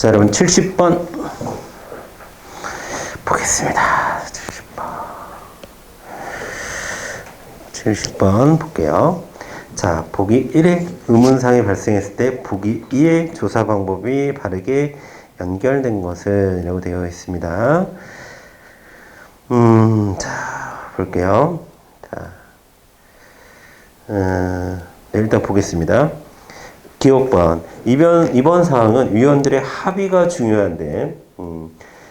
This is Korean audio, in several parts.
자, 여러분 70번 보겠습니다. 70번 볼게요. 자, 보기 1에 의문사항이 발생했을 때 보기 2의 조사 방법이 바르게 연결된 것은 이라고 되어 있습니다. 자, 볼게요. 자, 일단 보겠습니다. 기억번. 이번 사항은 위원들의 합의가 중요한데,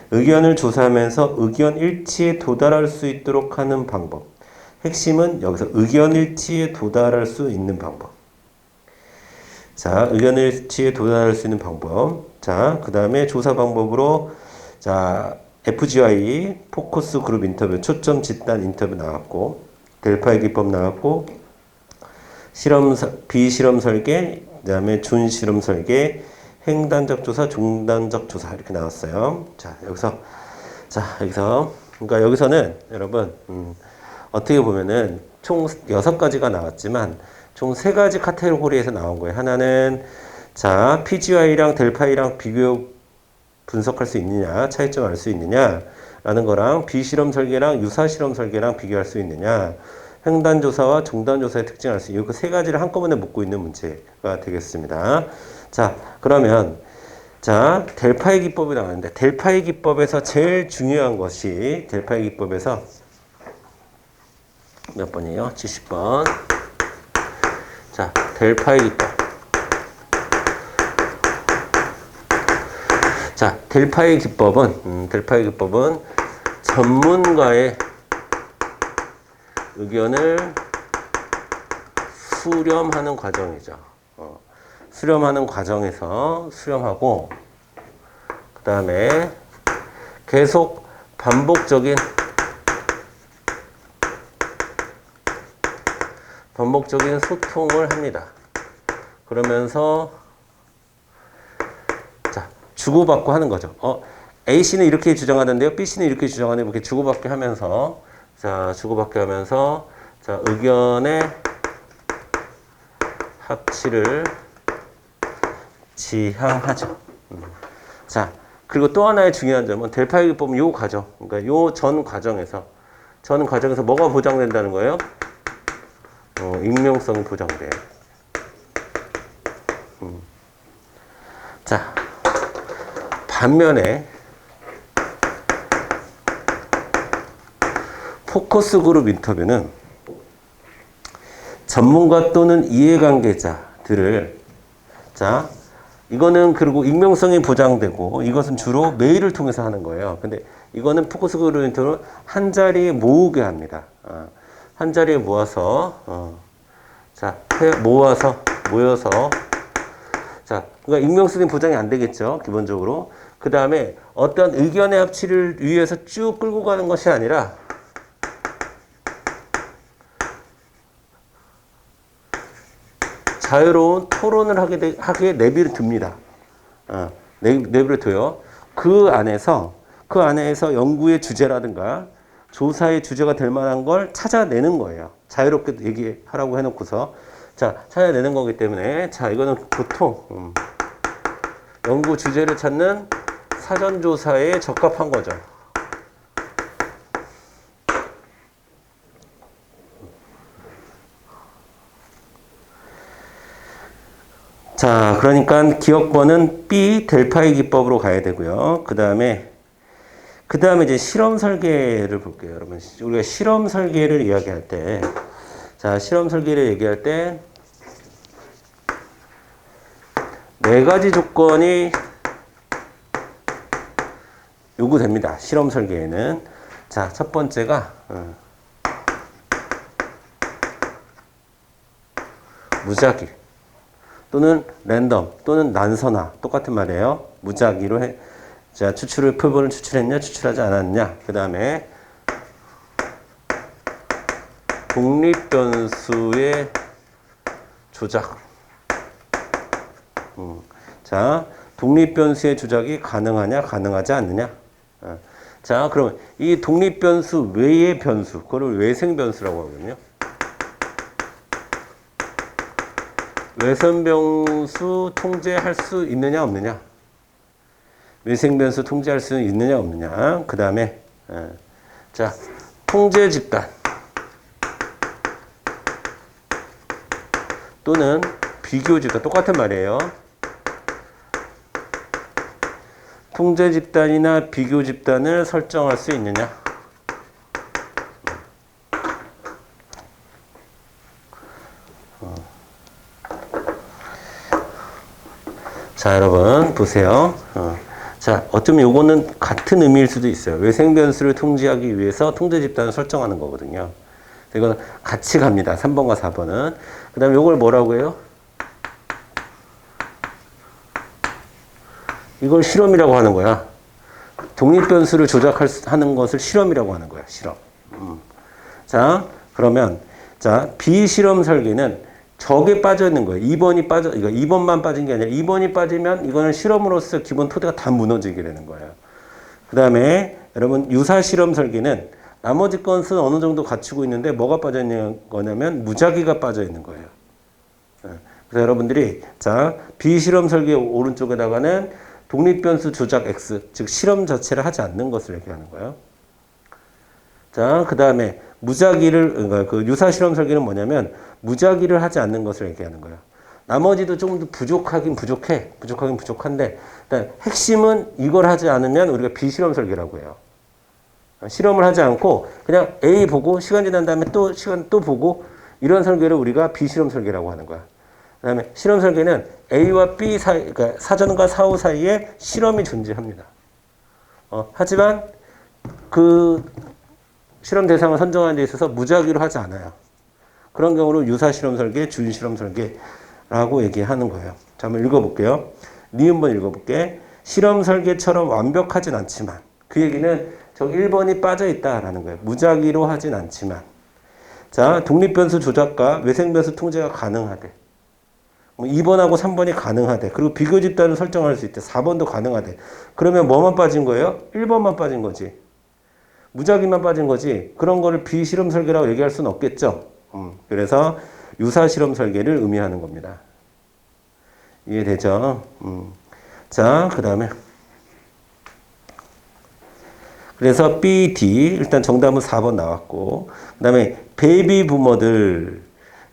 의견을 조사하면서 의견 일치에 도달할 수 있도록 하는 방법. 핵심은 여기서 의견 일치에 도달할 수 있는 방법. 자, 의견 일치에 도달할 수 있는 방법. 자, 그 다음에 조사 방법으로, 자, FGI, 포커스 그룹 인터뷰, 초점 집단 인터뷰 나왔고, 델파이 기법 나왔고, 비실험 설계, 그 다음에 준실험 설계, 횡단적 조사, 중단적 조사 이렇게 나왔어요. 자, 그러니까 여기서는 여러분, 어떻게 보면은 총 6가지가 나왔지만 총 3가지 카테고리에서 나온 거예요. 하나는 자, PGI랑 델파이랑 비교 분석할 수 있느냐, 차이점 알 수 있느냐 라는 거랑 비실험 설계랑 유사실험 설계랑 비교할 수 있느냐, 횡단조사와 중단조사의 특징을 알 수 있는 이 3가지를 한꺼번에 묻고 있는 문제가 되겠습니다. 자, 그러면 자, 델파이 기법이 나왔는데 델파이 기법에서 제일 중요한 것이 델파이 기법에서 몇 번이에요? 70번. 자, 델파이 기법. 자, 델파이 기법은 전문가의 의견을 수렴하는 과정이죠. 수렴하는 과정에서 수렴하고, 그 다음에 계속 반복적인 소통을 합니다. 그러면서 자, 주고받고 하는 거죠. A씨는 이렇게 주장하는데요. B씨는 이렇게 주장하는데 이렇게 주고받게 하면서 자, 자, 의견의 합치를 지향하죠. 자, 그리고 또 하나의 중요한 점은 델파이 기법은 요 과정, 그러니까 요 전 과정에서 뭐가 보장된다는 거예요? 익명성이 보장돼요. 자, 반면에 포커스 그룹 인터뷰는 전문가 또는 이해관계자들을 자, 이거는 그리고 익명성이 보장되고 이것은 주로 메일을 통해서 하는 거예요. 근데 이거는 포커스 그룹 인터뷰는 한 자리에 모으게 합니다. 한 자리에 모여서 자, 그러니까 익명성이 보장이 안 되겠죠, 기본적으로. 그 다음에 어떤 의견의 합치를 위해서 쭉 끌고 가는 것이 아니라 자유로운 토론을 하게 내비를 둡니다. 내비를 둬요. 그 안에서 연구의 주제라든가 조사의 주제가 될 만한 걸 찾아내는 거예요. 자유롭게 얘기하라고 해놓고서. 자, 찾아내는 거기 때문에, 자, 이거는 보통, 연구 주제를 찾는 사전조사에 적합한 거죠. 자, 그러니까 기억번은 B 델파이 기법으로 가야 되고요. 그 다음에 이제 실험 설계를 볼게요. 여러분, 우리가 실험 설계를 이야기할 때, 자, 실험 설계를 얘기할 때, 4가지 조건이 요구됩니다. 실험 설계에는. 자, 첫 번째가, 무작위. 또는 랜덤, 또는 난선화. 똑같은 말이에요. 무작위로 자, 표본을 추출했냐, 추출하지 않았냐. 그 다음에 독립변수의 조작. 자, 독립변수의 조작이 가능하냐, 가능하지 않느냐. 자, 그러면 이 독립변수 외의 변수, 그걸 외생변수라고 하거든요. 외선변수 통제할 수 있느냐, 없느냐. 외생 변수 통제할 수 있느냐 없느냐. 그 다음에 자 통제 집단 또는 비교 집단 똑같은 말이에요. 통제 집단이나 비교 집단을 설정할 수 있느냐. 자, 여러분 보세요. 자, 어쩌면 요거는 같은 의미일 수도 있어요. 외생 변수를 통제하기 위해서 통제 집단을 설정하는 거거든요. 이건 같이 갑니다. 3번과 4번은. 그 다음에 요걸 뭐라고 해요? 이걸 실험이라고 하는 거야. 독립 변수를 조작하는 것을 실험이라고 하는 거야. 실험. 자, 그러면 자, 비실험 설계는 적에 빠져 있는 거예요. 2번이 빠져, 이거 2번만 빠진 게 아니라 2번이 빠지면 이거는 실험으로서 기본 토대가 다 무너지게 되는 거예요. 그 다음에 여러분 유사 실험 설계는 나머지 것은 어느 정도 갖추고 있는데 뭐가 빠져 있는 거냐면 무작위가 빠져 있는 거예요. 그래서 여러분들이 자, 비실험 설계 오른쪽에다가는 독립 변수 조작 X, 즉 실험 자체를 하지 않는 것을 얘기하는 거예요. 자, 그 다음에 무작위를, 그러니까 그 유사 실험 설계는 뭐냐면 무작위를 하지 않는 것을 얘기하는 거예요. 나머지도 좀 더 부족하긴 부족해. 부족하긴 부족한데, 일단 핵심은 이걸 하지 않으면 우리가 비실험 설계라고 해요. 실험을 하지 않고 그냥 A 보고 시간 지난 다음에 또 시간 또 보고 이런 설계를 우리가 비실험 설계라고 하는 거야. 그 다음에 실험 설계는 A와 B 사이, 그러니까 사전과 사후 사이에 실험이 존재합니다. 하지만 그 실험 대상을 선정하는 데 있어서 무작위로 하지 않아요. 그런 경우로 유사 실험 설계, 주인 실험 설계라고 얘기하는 거예요. 자, 한번 읽어볼게요. 니은번 읽어볼게. 실험 설계처럼 완벽하진 않지만 그 얘기는 저 1번이 빠져 있다라는 거예요. 무작위로 하진 않지만 자, 독립 변수 조작과 외생 변수 통제가 가능하대. 2번하고 3번이 가능하대. 그리고 비교 집단을 설정할 수 있대. 4번도 가능하대. 그러면 뭐만 빠진 거예요? 1번만 빠진 거지. 무작위만 빠진 거지. 그런 거를 비실험 설계라고 얘기할 수는 없겠죠. 그래서 유사 실험 설계를 의미하는 겁니다. 이해되죠? 자, 그 다음에 그래서 B, D 일단 정답은 4번 나왔고 그 다음에 베이비 부머들의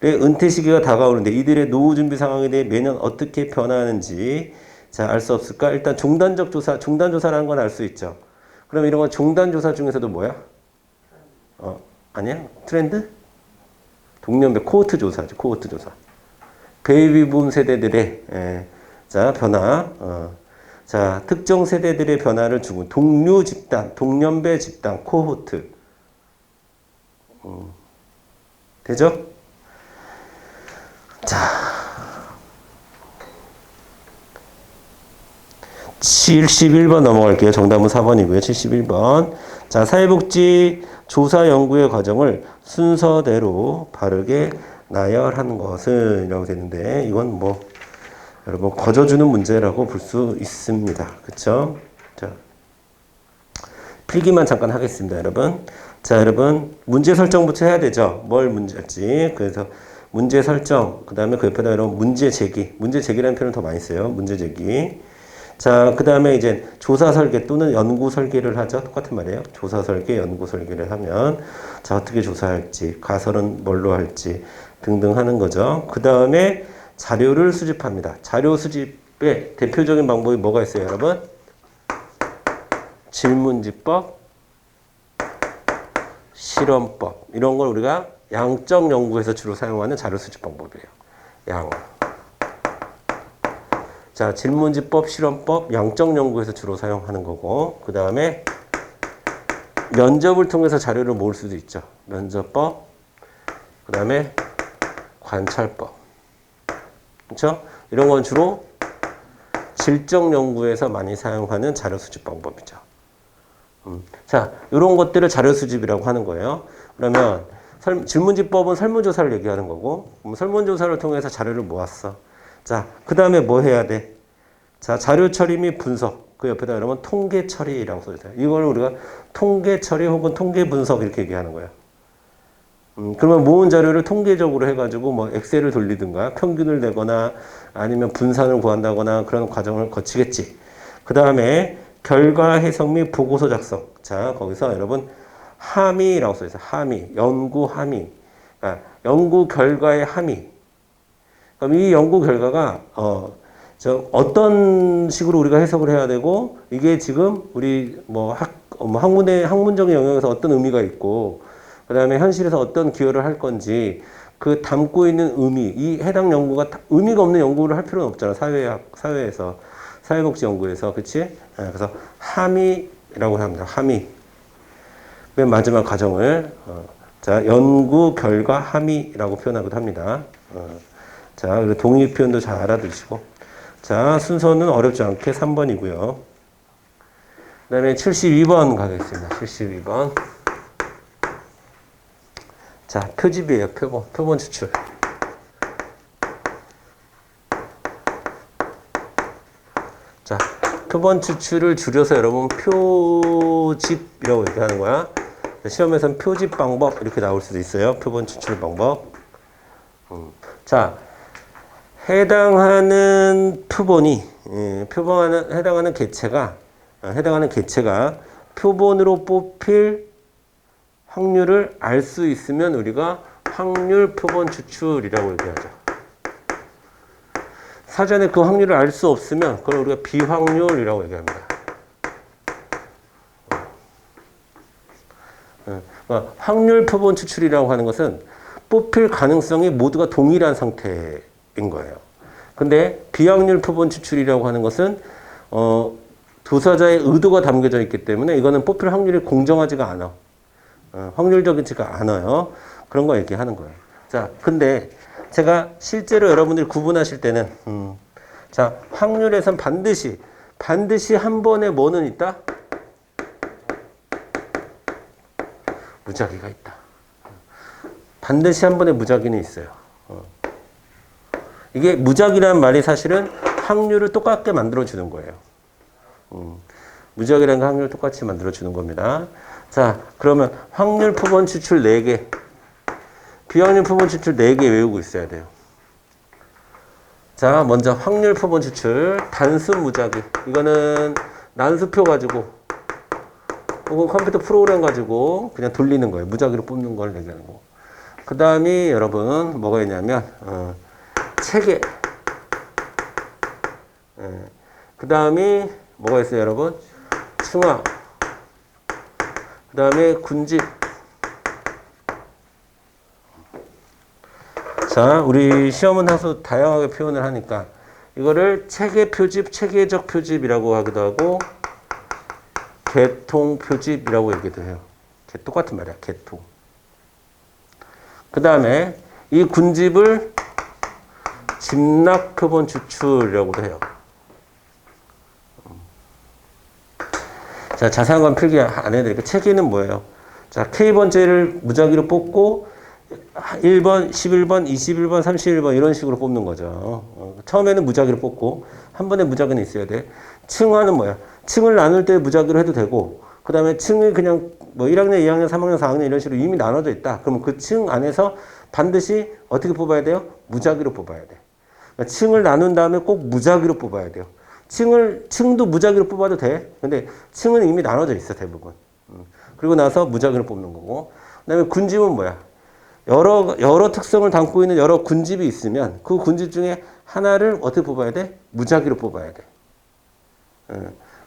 은퇴 시기가 다가오는데 이들의 노후 준비 상황에 대해 매년 어떻게 변화하는지 자, 알 수 없을까? 일단 종단적 조사, 종단 조사라는 건 알 수 있죠. 그럼 이런 건 종단 조사 중에서도 뭐야? 아니야? 트렌드? 동년배 코호트 조사죠. 코호트 조사. 베이비붐 세대들의 자, 변화. 자, 특정 세대들의 변화를 주고 동료 집단, 동년배 집단, 코호트. 되죠? 자. 71번 넘어갈게요. 정답은 4번이고요. 71번. 자, 사회복지 조사 연구의 과정을 순서대로 바르게 나열하는 것은 이라고 되는데 이건 뭐 여러분 거저주는 문제라고 볼 수 있습니다. 그렇죠? 자, 필기만 잠깐 하겠습니다, 여러분. 자, 여러분 문제 설정부터 해야 되죠. 뭘 문제할지. 그래서 문제 설정, 그 다음에 그 옆에다 여러분 문제 제기. 문제 제기라는 표현을 더 많이 써요. 문제 제기. 자, 그 다음에 이제 조사 설계 또는 연구 설계를 하죠. 똑같은 말이에요. 조사 설계, 연구 설계를 하면 자, 어떻게 조사할지, 가설은 뭘로 할지 등등 하는 거죠. 그 다음에 자료를 수집합니다. 자료 수집의 대표적인 방법이 뭐가 있어요, 여러분? 질문지법, 실험법 이런 걸 우리가 양적 연구에서 주로 사용하는 자료 수집 방법이에요. 양. 자, 질문지법, 실험법, 양적 연구에서 주로 사용하는 거고 그 다음에 면접을 통해서 자료를 모을 수도 있죠. 면접법, 그 다음에 관찰법. 그렇죠? 이런 건 주로 질적 연구에서 많이 사용하는 자료 수집 방법이죠. 자, 이런 것들을 자료 수집이라고 하는 거예요. 그러면 질문지법은 설문조사를 얘기하는 거고 설문조사를 통해서 자료를 모았어. 자, 그 다음에 뭐 해야 돼? 자, 자료 처리 및 분석. 그 옆에다 여러분 통계 처리라고 써있어요. 이걸 우리가 통계 처리 혹은 통계 분석 이렇게 얘기하는 거예요. 그러면 모은 자료를 통계적으로 해가지고 뭐 엑셀을 돌리든가 평균을 내거나 아니면 분산을 구한다거나 그런 과정을 거치겠지. 그 다음에 결과 해석 및 보고서 작성. 자, 거기서 여러분 함의라고 써 있어요. 함의, 연구 함의. 그러니까 연구 결과의 함의. 그럼 이 연구 결과가 어떤 식으로 우리가 해석을 해야 되고 이게 지금 우리 학문적인 영역에서 어떤 의미가 있고 그다음에 현실에서 어떤 기여를 할 건지 그 담고 있는 의미, 이 해당 연구가 의미가 없는 연구를 할 필요는 없잖아. 사회에서 사회복지 연구에서 그렇지? 그래서 함의라고 합니다. 함의. 맨 마지막 과정을 자 연구 결과 함의라고 표현하기도 합니다. 자 그리고 동의 표현도 잘 알아두시고 자 순서는 어렵지 않게 3번이고요. 그다음에 72번 가겠습니다. 72번. 자 표집이에요. 표본 추출. 자 표본 추출을 줄여서 여러분 표집이라고 얘기하는 거야. 시험에서는 표집 방법 이렇게 나올 수도 있어요. 표본 추출 방법. 자 해당하는 표본이 해당하는 개체가 표본으로 뽑힐 확률을 알 수 있으면 우리가 확률 표본 추출이라고 얘기하죠. 사전에 그 확률을 알 수 없으면 그걸 우리가 비확률이라고 얘기합니다. 그러니까 확률 표본 추출이라고 하는 것은 뽑힐 가능성이 모두가 동일한 상태인 거예요. 근데 비확률 표본 추출이라고 하는 것은 조사자의 의도가 담겨져 있기 때문에 이거는 뽑힐 확률이 공정하지가 않아. 확률적이지가 않아요. 그런 거 얘기하는 거예요. 자, 근데 제가 실제로 여러분들이 구분하실 때는 자, 확률에선 반드시 한 번에 뭐는 있다? 무작위가 있다. 반드시 한 번에 무작위는 있어요. 이게 무작위라는 말이 사실은 확률을 똑같게 만들어주는 거예요. 무작위라는 거 확률을 똑같이 만들어주는 겁니다. 자, 그러면 확률 표본 추출 4개, 비확률 표본 추출 4개 외우고 있어야 돼요. 자, 먼저 확률 표본 추출, 단순 무작위. 이거는 난수표 가지고 혹은 컴퓨터 프로그램 가지고 그냥 돌리는 거예요. 무작위로 뽑는 걸 얘기하는 거. 그 다음이 여러분 뭐가 있냐면 체계. 그 다음이 뭐가 있어요, 여러분? 층화. 그 다음에 군집. 자, 우리 시험은 다소 다양하게 표현을 하니까 이거를 체계 표집, 체계적 표집이라고 하기도 하고 계통 표집이라고 얘기도 해요. 똑같은 말이야, 계통. 그 다음에 이 군집을 집락 표본 추출이라고도 해요. 자, 자세한 건 필기 안 해드릴게요. 체계는 뭐예요? 자, K번째를 무작위로 뽑고 1번, 11번, 21번, 31번 이런 식으로 뽑는 거죠. 처음에는 무작위로 뽑고 한 번에 무작위는 있어야 돼. 층화는 뭐야? 층을 나눌 때 무작위로 해도 되고 그 다음에 층이 그냥 뭐 1학년, 2학년, 3학년, 4학년 이런 식으로 이미 나눠져 있다. 그러면 그 층 안에서 반드시 어떻게 뽑아야 돼요? 무작위로 뽑아야 돼. 그러니까 층을 나눈 다음에 꼭 무작위로 뽑아야 돼요. 층도 무작위로 뽑아도 돼. 근데 층은 이미 나눠져 있어, 대부분. 그리고 나서 무작위로 뽑는 거고. 그 다음에 군집은 뭐야? 여러 특성을 담고 있는 여러 군집이 있으면 그 군집 중에 하나를 어떻게 뽑아야 돼? 무작위로 뽑아야 돼.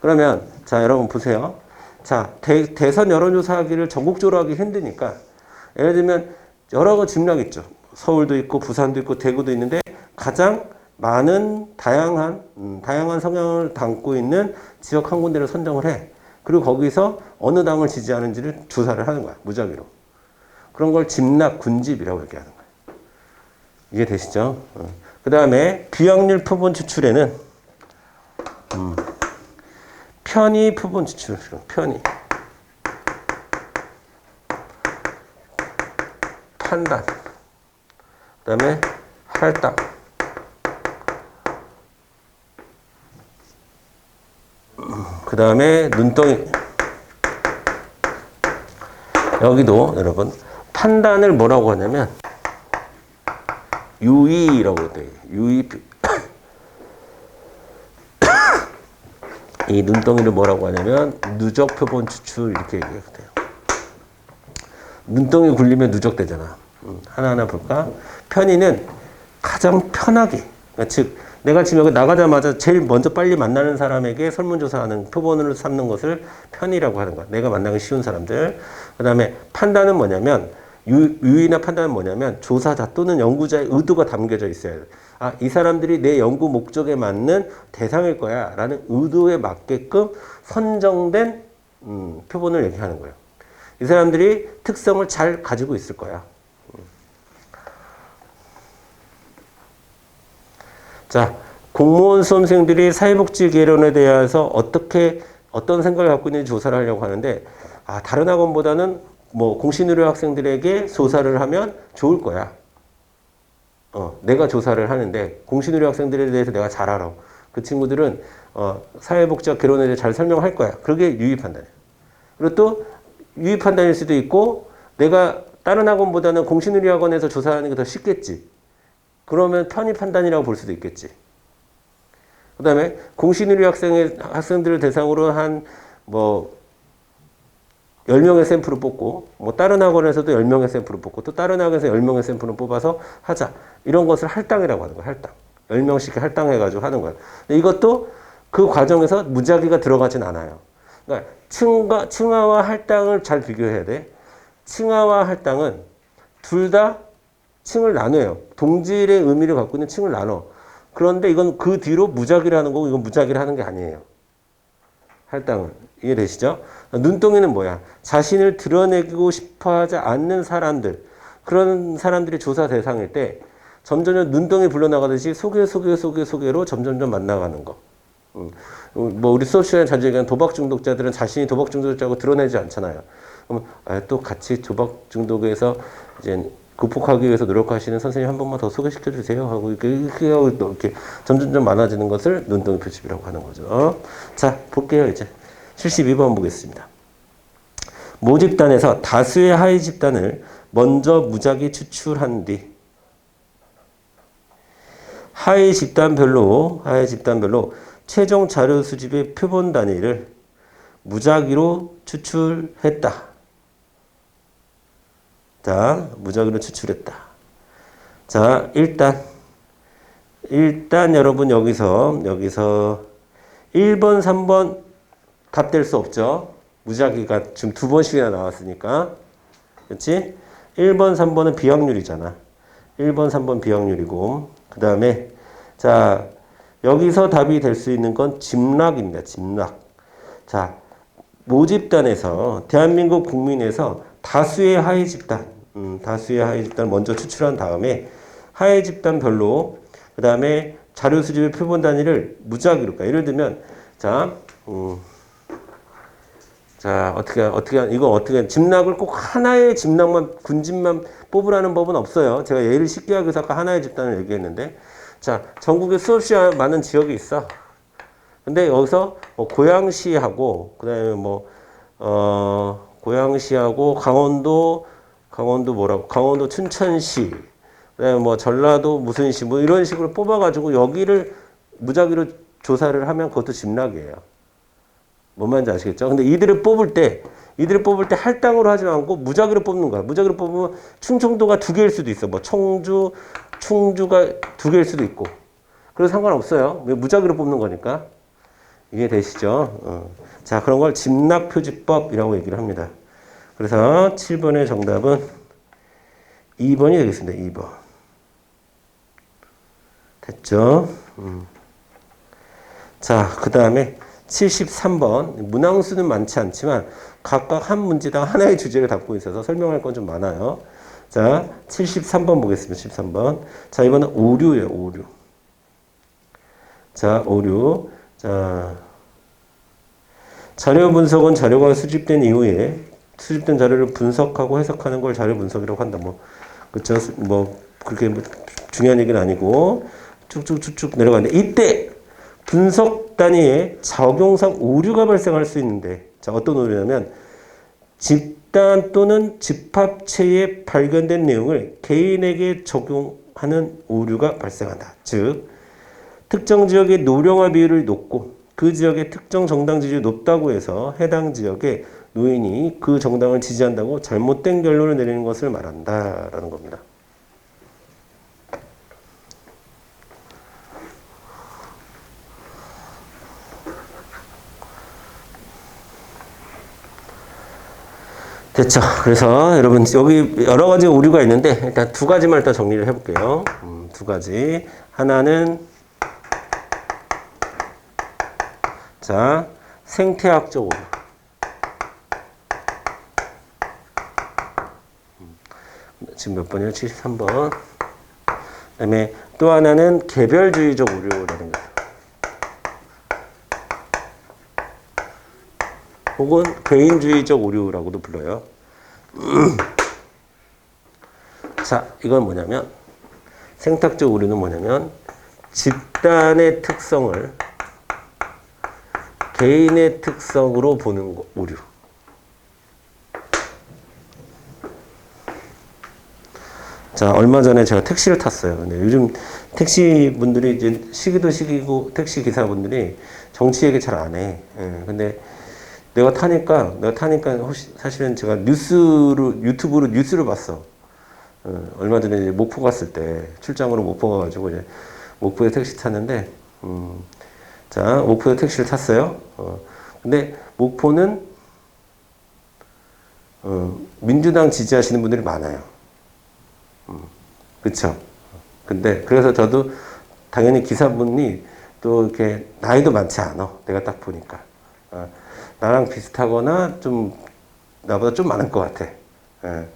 그러면, 자, 여러분 보세요. 자, 대선 여론조사하기를 전국적으로 하기 힘드니까 예를 들면 여러 거 집락 있죠. 서울도 있고 부산도 있고 대구도 있는데 가장 많은 다양한 성향을 담고 있는 지역 한 군데를 선정을 해. 그리고 거기서 어느 당을 지지하는지를 조사를 하는 거야. 무작위로. 그런 걸 집락 군집이라고 얘기하는 거야. 이해되시죠? 그 다음에 비확률 표본 추출에는 편의 표본 추출. 편의. 판단. 그 다음에 할당. 그 다음에 눈덩이. 여기도 여러분 판단을 뭐라고 하냐면 유의라고 해요. 유의 이 눈덩이를 뭐라고 하냐면 누적 표본 추출 이렇게 얘기해도 돼요. 눈덩이 굴리면 누적되잖아. 하나하나 볼까? 편의는 가장 편하게, 그러니까 즉 내가 지금 여기 나가자마자 제일 먼저 빨리 만나는 사람에게 설문조사하는 표본을 삼는 것을 편의라고 하는 거야. 내가 만나기 쉬운 사람들. 그 다음에 판단은 뭐냐면 유의나 판단은 뭐냐면 조사자 또는 연구자의 의도가 담겨져 있어야 돼. 아, 이 사람들이 내 연구 목적에 맞는 대상일 거야 라는 의도에 맞게끔 선정된 표본을 얘기하는 거예요. 이 사람들이 특성을 잘 가지고 있을 거야. 자, 공무원 수험생들이 사회복지 개론에 대해서 어떤 생각을 갖고 있는지 조사를 하려고 하는데, 아, 다른 학원보다는 뭐 공신의료 학생들에게 조사를 하면 좋을 거야. 내가 조사를 하는데 공신의료 학생들에 대해서 내가 잘 알아. 그 친구들은 사회복지학 개론에 대해 잘 설명할 거야. 그게 유의 판단이에요. 그리고 또 유의 판단일 수도 있고 내가 다른 학원보다는 공신의료 학원에서 조사하는 게 더 쉽겠지. 그러면 편의 판단이라고 볼 수도 있겠지. 그 다음에 공신의료 학생들을 대상으로 한 뭐 10명의 샘플을 뽑고 뭐 다른 학원에서도 10명의 샘플을 뽑고 또 다른 학원에서 10명의 샘플을 뽑아서 하자. 이런 것을 할당이라고 하는 거야. 할당. 10명씩 할당해가지고 하는 거야. 근데 이것도 그 과정에서 무작위가 들어가진 않아요. 그러니까 층화와 할당을 잘 비교해야 돼. 층화와 할당은 둘 다 층을 나눠요. 동질의 의미를 갖고 있는 층을 나눠. 그런데 이건 그 뒤로 무작위를 하는 거고 이건 무작위를 하는 게 아니에요. 할당은. 이해되시죠? 눈덩이는 뭐야? 자신을 드러내고 싶어 하지 않는 사람들. 그런 사람들이 조사 대상일 때 점점 눈덩이 불러나가듯이 소개로 점점 만나가는 거. 뭐 우리 수업 시간에 자주 얘기하는 도박 중독자들은 자신이 도박 중독자라고 드러내지 않잖아요. 그럼 또 같이 도박 중독에서 이제 극복하기 위해서 노력하시는 선생님 한 번만 더 소개시켜 주세요 하고 이렇게 점점 많아지는 것을 눈덩이 표집이라고 하는 거죠. 자, 볼게요. 이제 72번 보겠습니다. 모집단에서 다수의 하위 집단을 먼저 무작위 추출한 뒤 하위 집단별로 최종 자료 수집의 표본 단위를 무작위로 추출했다. 자, 무작위로 추출했다. 자, 일단 여러분 여기서 1번, 3번 답 될 수 없죠. 무작위가 지금 2번씩이나 나왔으니까. 그렇지? 1번, 3번은 비확률이잖아. 1번, 3번 비확률이고. 그 다음에 자, 여기서 답이 될 수 있는 건 집락입니다. 집락. 자, 모집단에서 대한민국 국민에서 다수의 하위 집단 먼저 추출한 다음에 하위 집단별로 그 다음에 자료 수집의 표본 단위를 무작위로. 예를 들면 어떻게 집락을 꼭 하나의 집락만 군집만 뽑으라는 법은 없어요. 제가 예를 쉽게 하기 위해서 아까 하나의 집단을 얘기했는데, 자, 전국에 수없이 많은 지역이 있어. 근데 여기서 고양시하고 그다음에 고양시하고 강원도 춘천시, 그다음에 전라도 무슨 시 이런 식으로 뽑아가지고 여기를 무작위로 조사를 하면 그것도 집락이에요. 뭔 말인지 아시겠죠? 근데 이들을 뽑을 때 할당으로 하지 않고 무작위로 뽑는 거야. 무작위로 뽑으면 충청도가 2개일 수도 있어. 충주가 2개일 수도 있고. 그래서 상관없어요. 무작위로 뽑는 거니까. 이해되시죠? 자, 그런 걸 집락표지법이라고 얘기를 합니다. 그래서 7번의 정답은 2번이 되겠습니다. 2번. 됐죠? 자, 그 다음에 73번. 문항수는 많지 않지만 각각 한 문제당 하나의 주제를 담고 있어서 설명할 건 좀 많아요. 자, 73번 보겠습니다. 13번. 자, 이번은 오류예요. 오류. 자, 오류. 자, 자료 분석은 자료가 수집된 이후에 수집된 자료를 분석하고 해석하는 걸 자료 분석이라고 한다. 그렇죠? 그렇게 중요한 얘기는 아니고 쭉쭉쭉쭉 내려가는데 이때 분석 단위에 적용상 오류가 발생할 수 있는데, 자, 어떤 오류냐면 집단 또는 집합체에 발견된 내용을 개인에게 적용하는 오류가 발생한다. 즉 특정 지역의 노령화 비율이 높고 그 지역의 특정 정당 지지율이 높다고 해서 해당 지역의 노인이 그 정당을 지지한다고 잘못된 결론을 내리는 것을 말한다라는 겁니다. 됐죠. 그래서 여러분 여기 여러 가지 오류가 있는데 일단 두 가지만 일단 정리를 해볼게요. 두 가지. 하나는 자 생태학적 오류. 지금 몇 번이에요? 73번. 그다음에 또 하나는 개별주의적 오류라는 거예요. 혹은 개인주의적 오류라고도 불러요. 자, 이건 뭐냐면 생탁적 오류는 뭐냐면 집단의 특성을 개인의 특성으로 보는 오류. 자, 얼마 전에 제가 택시를 탔어요. 근데 요즘 택시 분들이 이제 시기도 시기고 택시 기사분들이 정치 얘기 잘 안 해. 예, 근데 내가 타니까 사실은 제가 유튜브로 뉴스를 봤어. 얼마 전에 이제 목포 갔을 때 출장으로 목포 가가지고 이제 목포에 택시 탔는데, 자 목포에 택시를 탔어요. 근데 목포는 민주당 지지하시는 분들이 많아요. 그쵸? 근데 그래서 저도 당연히 기사분이 또 이렇게 나이도 많지 않아. 내가 딱 보니까. 나랑 비슷하거나 좀 나보다 좀 많을 것 같아. 예.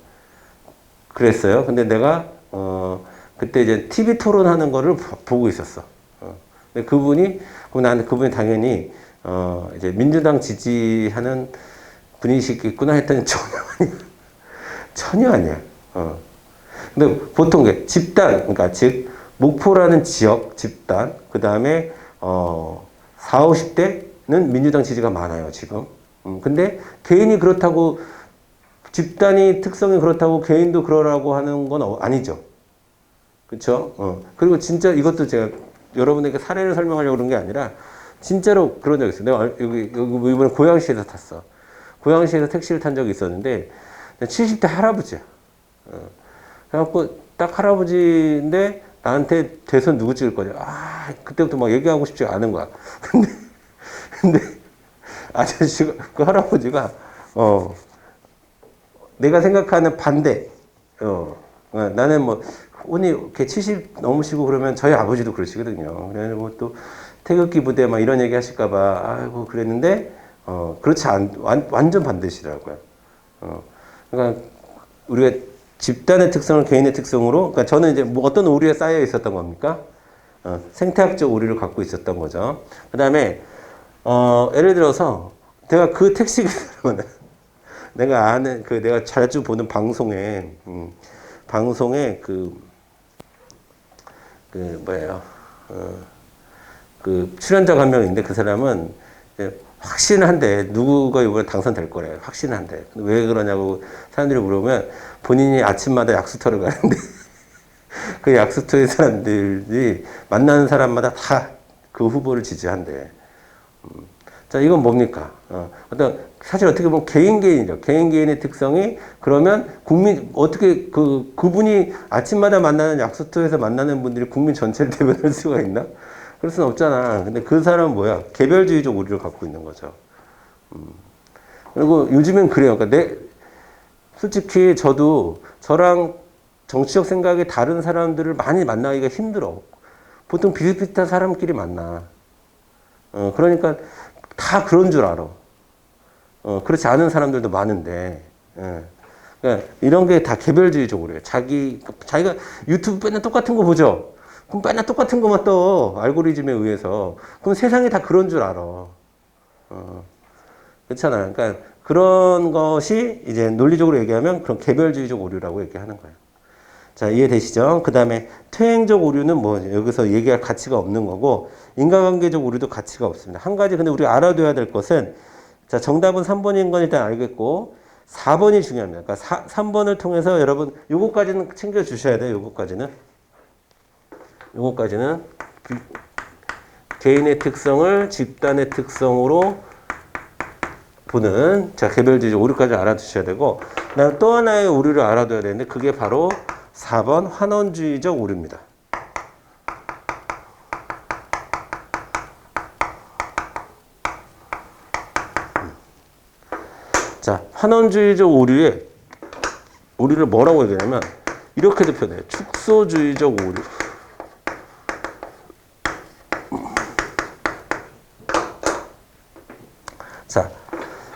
그랬어요. 근데 내가 그때 이제 TV 토론하는 거를 보고 있었어. 근데 그분이 나한테 그분이 당연히 이제 민주당 지지하는 분이시겠구나 했더니 전혀 아니야. 근데 보통 집단, 그러니까 즉 목포라는 지역 집단, 그 다음에 4, 50대는 민주당 지지가 많아요 지금. 근데 개인이 그렇다고 집단이 특성이 그렇다고 개인도 그러라고 하는 건 아니죠. 그렇죠? 그리고 진짜 이것도 제가 여러분에게 사례를 설명하려고 그런 게 아니라 진짜로 그런 적 있어요. 내가 여기 이번에 고양시에서 탔어. 고양시에서 택시를 탄 적이 있었는데 70대 할아버지야. 그래갖고 딱 할아버지인데 나한테 대선 누구 찍을 거냐. 그때부터 막 얘기하고 싶지 않은 거야. 근데 아저씨가 그 할아버지가 내가 생각하는 반대. 나는 뭐 혼이 이렇게 70 넘으시고 그러면 저희 아버지도 그러시거든요. 그래서 뭐 또 태극기 부대 막 이런 얘기 하실까봐 아이고 그랬는데 그렇지 완전 반대시더라고요. 그러니까 우리가 집단의 특성을 개인의 특성으로, 그러니까 저는 이제 뭐 어떤 오류에 쌓여 있었던 겁니까? 생태학적 오류를 갖고 있었던 거죠. 그 다음에 예를 들어서 내가 그 택시 기사로는 내가 아는 내가 자주 보는 방송에 뭐예요? 그 출연자가 한 명 있는데 그 사람은 확신한데 누구가 이번에 당선될 거래. 확신한데. 왜 그러냐고 사람들이 물어보면 본인이 아침마다 약수터를 가는데 그 약수터의 사람들이 만나는 사람마다 다 그 후보를 지지한대. 자, 이건 뭡니까? 사실 어떻게 보면 개인이죠. 개인의 특성이 그러면 어떻게 그분이 아침마다 만나는 약수터에서 만나는 분들이 국민 전체를 대변할 수가 있나? 그럴 수는 없잖아. 근데 그 사람은 뭐야? 개별주의적 오류를 갖고 있는 거죠. 그리고 요즘엔 그래요. 그러니까 솔직히 저랑 정치적 생각이 다른 사람들을 많이 만나기가 힘들어. 보통 비슷비슷한 사람끼리 만나. 그러니까 다 그런 줄 알아. 그렇지 않은 사람들도 많은데. 그러니까 이런 게 다 개별주의적으로 해요. 자기가 유튜브 맨날 똑같은 거 보죠? 그럼 맨날 똑같은 것만 떠. 알고리즘에 의해서. 그럼 세상이 다 그런 줄 알아. 그렇잖아요. 그러니까 그런 것이 이제 논리적으로 얘기하면 그런 개별주의적 오류라고 얘기하는 거예요. 자, 이해되시죠? 그 다음에 퇴행적 오류는 뭐 여기서 얘기할 가치가 없는 거고 인과관계적 오류도 가치가 없습니다. 한 가지 근데 우리가 알아둬야 될 것은 자, 정답은 3번인 건 일단 알겠고 4번이 중요합니다. 그러니까 3번을 통해서 여러분 요거까지는 챙겨 주셔야 돼요. 요거까지는 개인의 특성을 집단의 특성으로 보는, 자, 개별주의적 오류까지 알아두셔야 되고, 그다음 또 하나의 오류를 알아둬야 되는데, 그게 바로 4번 환원주의적 오류입니다. 자, 환원주의적 오류를 뭐라고 얘기하냐면, 이렇게도 표현해요. 축소주의적 오류. 자,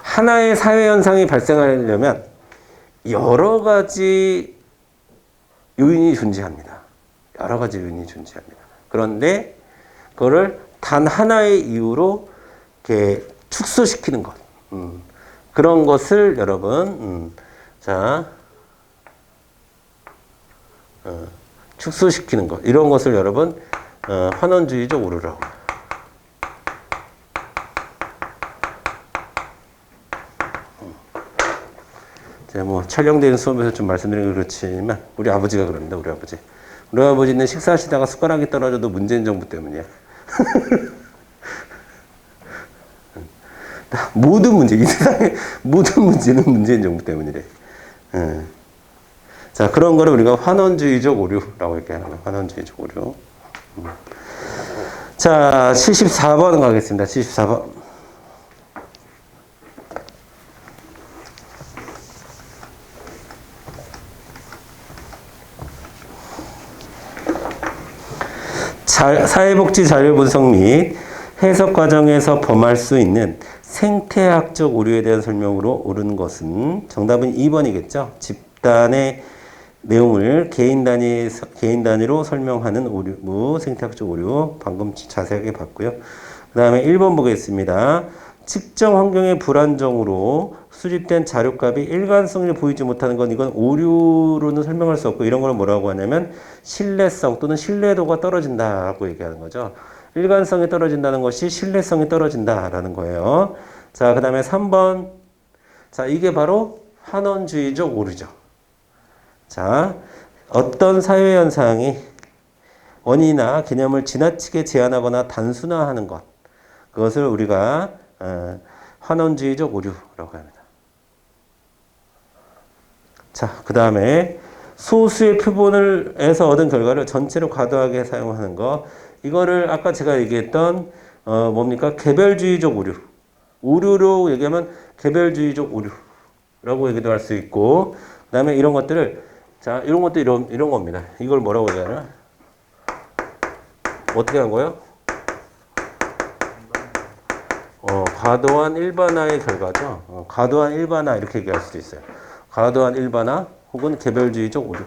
하나의 사회 현상이 발생하려면 여러 가지 요인이 존재합니다. 여러 가지 요인이 존재합니다. 그런데 그거를 단 하나의 이유로 이렇게 축소시키는 것. 그런 것을 여러분, 축소시키는 것. 이런 것을 여러분, 환원주의적 오류라고. 제가 뭐 촬영되는 수업에서 좀 말씀드리는 게 그렇지만, 우리 아버지가 그럽니다, 우리 아버지. 우리 아버지는 식사하시다가 숟가락이 떨어져도 문재인 정부 때문이야. 모든 문제, 이 세상의 모든 문제는 문재인 정부 때문이래. 자, 그런 거를 우리가 환원주의적 오류라고 얘기하는 거예요. 환원주의적 오류. 자, 74번 가겠습니다. 74번. 사회복지 자료 분석 및 해석 과정에서 범할 수 있는 생태학적 오류에 대한 설명으로 옳은 것은 정답은 2번이겠죠. 집단의 내용을 개인 단위로 설명하는 오류, 생태학적 오류 방금 자세하게 봤고요. 그 다음에 1번 보겠습니다. 측정 환경의 불안정으로 수집된 자료값이 일관성을 보이지 못하는 건 이건 오류로는 설명할 수 없고 이런 걸 뭐라고 하냐면 신뢰성 또는 신뢰도가 떨어진다고 얘기하는 거죠. 일관성이 떨어진다는 것이 신뢰성이 떨어진다라는 거예요. 자, 그 다음에 3번. 자, 이게 바로 환원주의적 오류죠. 자, 어떤 사회현상이 원인이나 개념을 지나치게 제한하거나 단순화하는 것. 그것을 우리가 환원주의적 오류라고 합니다. 자, 그 다음에 소수의 표본에서 얻은 결과를 전체로 과도하게 사용하는 것. 이거를 아까 제가 얘기했던 뭡니까? 개별주의적 오류. 오류로 얘기하면 개별주의적 오류라고 얘기도 할 수 있고, 그 다음에 이런 것들을, 자, 이런 것도 이런 겁니다. 이걸 뭐라고 얘기하나? 어떻게 한 거예요? 과도한 일반화의 결과죠. 과도한 일반화 이렇게 얘기할 수도 있어요. 과도한 일반화 혹은 개별주의적 오류.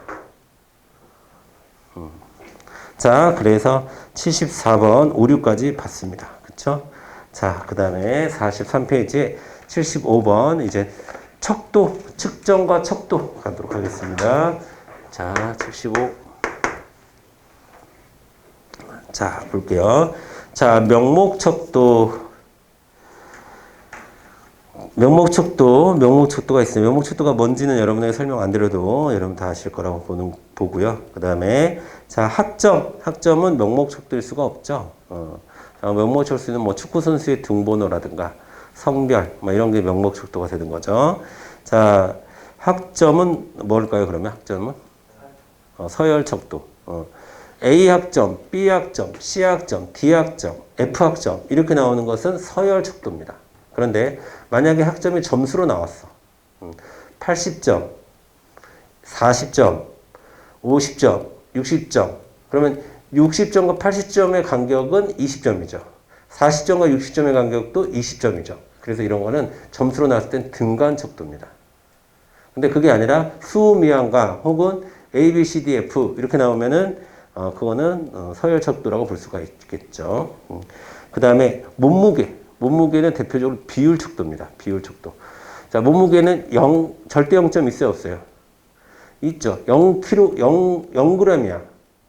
자, 그래서 74번 오류까지 봤습니다. 그쵸? 자, 그 다음에 43페이지에 75번 이제 척도, 측정과 척도 가도록 하겠습니다. 자, 75. 자, 볼게요. 자, 명목척도가 있어요. 명목척도가 뭔지는 여러분에게 설명 안 드려도 여러분 다 아실 거라고 보고요. 그 다음에, 자, 학점은 명목척도일 수가 없죠. 명목척도는 뭐 축구선수의 등번호라든가 성별, 뭐 이런 게 명목척도가 되는 거죠. 자, 학점은 뭘까요, 그러면 학점은? 서열척도. A학점, B학점, C학점, D학점, F학점 이렇게 나오는 것은 서열척도입니다. 그런데 만약에 학점이 점수로 나왔어. 80점, 40점, 50점, 60점. 그러면 60점과 80점의 간격은 20점이죠. 40점과 60점의 간격도 20점이죠. 그래서 이런 거는 점수로 나왔을 땐 등간척도입니다. 근데 그게 아니라 수미양과 혹은 A, B, C, D, F 이렇게 나오면은 그거는 서열척도라고 볼 수가 있겠죠. 그 다음에 몸무게는 대표적으로 비율척도입니다. 비율척도. 자, 몸무게는 절대 0점 있어요, 없어요? 있죠. 0kg, 0g이야.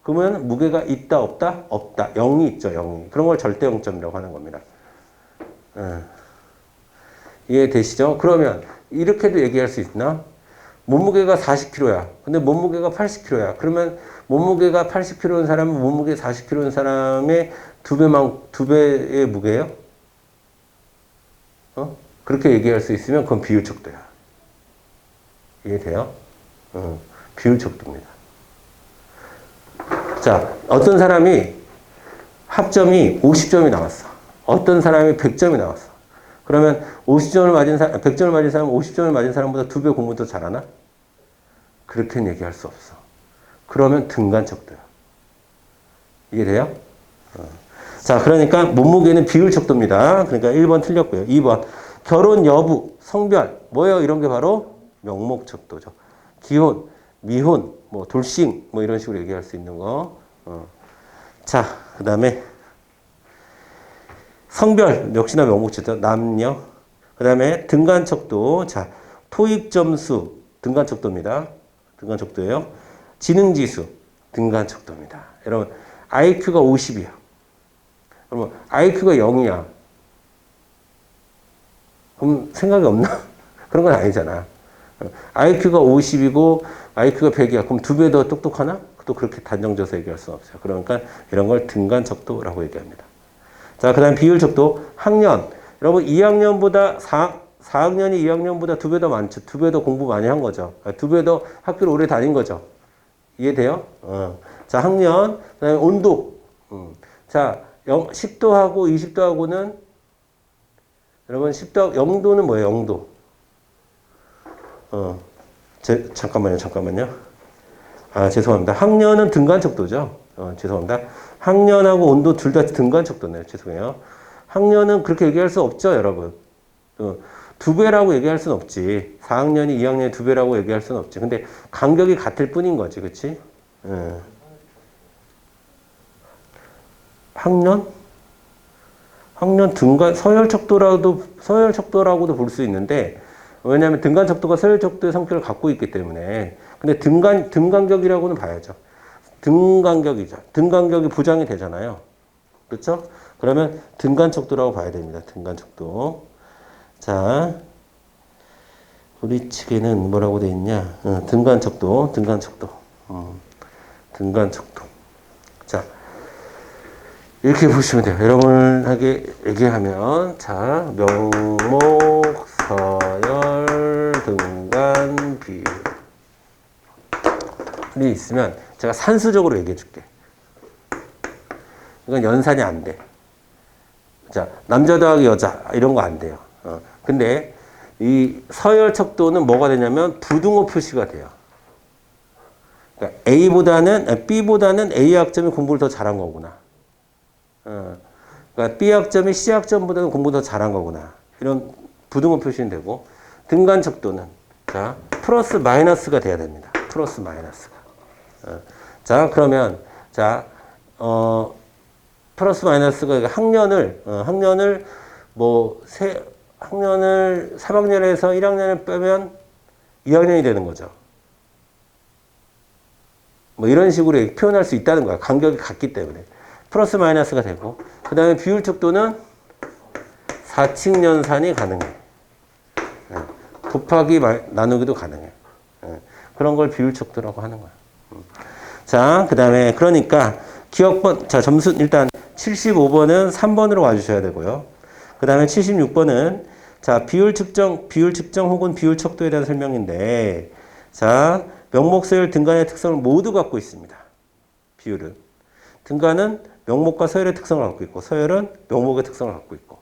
그러면 무게가 있다, 없다? 없다. 0이 있죠, 0이. 그런 걸 절대 0점이라고 하는 겁니다. 이해되시죠? 그러면 이렇게도 얘기할 수 있나? 몸무게가 40kg야. 근데 몸무게가 80kg야. 그러면 몸무게가 80kg인 사람은 몸무게 40kg인 사람의 두 배의 무게예요? 그렇게 얘기할 수 있으면 그건 비율척도야. 이해돼요? 비율척도입니다. 자, 어떤 사람이 학점이 50점이 나왔어. 어떤 사람이 100점이 나왔어. 그러면 50점을 맞은 사람, 100점을 맞은 사람은 50점을 맞은 사람보다 2배 공부 더 잘하나? 그렇게는 얘기할 수 없어. 그러면 등간척도야. 이해돼요? 자, 그러니까 몸무게는 비율척도입니다. 그러니까 1번 틀렸고요. 2번 결혼 여부, 성별, 뭐예요? 이런 게 바로 명목척도죠. 기혼, 미혼, 뭐 돌싱, 뭐 이런 식으로 얘기할 수 있는 거. 자, 그 다음에 성별, 역시나 명목척도, 남녀. 그 다음에 등간척도. 자, 토익 점수, 등간척도입니다. 등간척도예요. 지능지수, 등간척도입니다. 여러분, IQ가 50이야. 그러면 IQ가 0이야. 그럼 생각이 없나? 그런 건 아니잖아. IQ가 50이고 IQ가 100이야. 그럼 2배 더 똑똑하나? 또 그렇게 단정져서 얘기할 수는 없어요. 그러니까 이런 걸 등간척도라고 얘기합니다. 자, 그 다음 비율척도, 학년. 여러분, 2학년보다 4학년이 2학년보다 2배 더 많죠. 2배 더 공부 많이 한 거죠. 2배 더 학교를 오래 다닌 거죠. 이해돼요? 자, 학년. 그 다음에 온도. 자, 10도하고 20도하고는 여러분 10도, 0도는 뭐예요? 0도. 잠깐만요. 아, 죄송합니다. 학년은 등간척도죠. 죄송합니다. 학년하고 온도 둘 다 등간척도네요. 죄송해요. 학년은 그렇게 얘기할 수 없죠, 여러분. 2배라고 얘기할 수는 없지. 4학년이 2학년이 2배라고 얘기할 수는 없지. 근데 간격이 같을 뿐인 거지, 그치? 학년 등간, 서열척도라고도 볼 수 있는데, 왜냐하면 등간척도가 서열척도의 성격을 갖고 있기 때문에. 근데 등간격이라고는 봐야죠. 등간격이죠. 등간격이 보장이 되잖아요. 그렇죠? 그러면 등간척도라고 봐야 됩니다. 등간척도. 자, 우리 측에는 뭐라고 돼 있냐? 등간척도. 등간척도. 자, 이렇게 보시면 돼요. 여러분에게 얘기하면, 자, 명목, 서열, 등간, 비율. 이 있으면 제가 산수적으로 얘기해 줄게. 이건 연산이 안 돼. 자, 남자 더하기 여자, 이런 거 안 돼요. 근데 이 서열척도는 뭐가 되냐면 부등호 표시가 돼요. 그러니까 B보다는 A 학점이 공부를 더 잘한 거구나. 그러니까 B 학점이 C 학점보다는 공부 더 잘한 거구나. 이런 부등호 표시는 되고, 등간척도는 자 플러스 마이너스가 돼야 됩니다. 플러스 마이너스가. 자, 그러면 자 플러스 마이너스가 학년을 뭐 학년을 3학년에서 1학년을 빼면 2학년이 되는 거죠. 뭐 이런 식으로 표현할 수 있다는 거야. 간격이 같기 때문에. 플러스 마이너스가 되고, 그 다음에 비율척도는 4층 연산이 가능해. 곱하기 나누기도 가능해. 그런 걸 비율척도라고 하는 거야. 자, 그 다음에 그러니까 기억번, 자, 점수 일단 75번은 3번으로 와주셔야 되고요. 그 다음에 76번은 자, 비율 측정 혹은 비율 척도에 대한 설명인데, 자, 명목, 서열, 등간의 특성을 모두 갖고 있습니다. 비율은. 등간은 명목과 서열의 특성을 갖고 있고, 서열은 명목의 특성을 갖고 있고.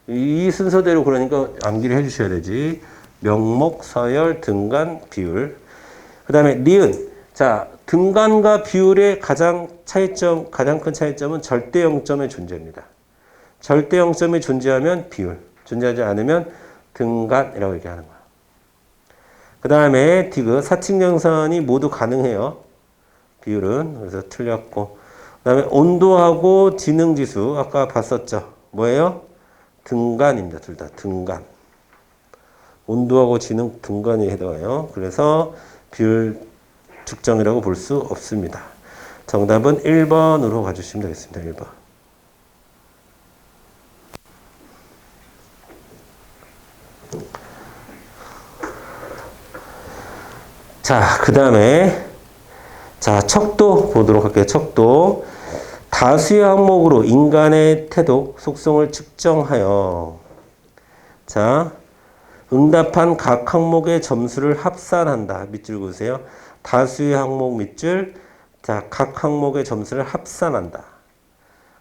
이 순서대로 그러니까 암기를 해주셔야 되지. 명목, 서열, 등간, 비율. 그 다음에 니은. 자, 등간과 비율의 가장 큰 차이점은 절대 0점의 존재입니다. 절대 0점이 존재하면 비율, 존재하지 않으면 등간이라고 얘기하는 거야. 그 다음에 디귿, 사칙연산이 모두 가능해요. 비율은. 그래서 틀렸고. 그 다음에 온도하고 지능지수, 아까 봤었죠. 뭐예요? 등간입니다. 둘 다 등간. 온도하고 지능 등간이 해당해요. 그래서 비율 측정이라고 볼 수 없습니다. 정답은 1번으로 가주시면 되겠습니다. 1번. 자, 그 다음에 자, 척도 보도록 할게요. 척도. 다수의 항목으로 인간의 태도, 속성을 측정하여 자, 응답한 각 항목의 점수를 합산한다. 밑줄 그으세요. 다수의 항목 밑줄, 자, 각 항목의 점수를 합산한다.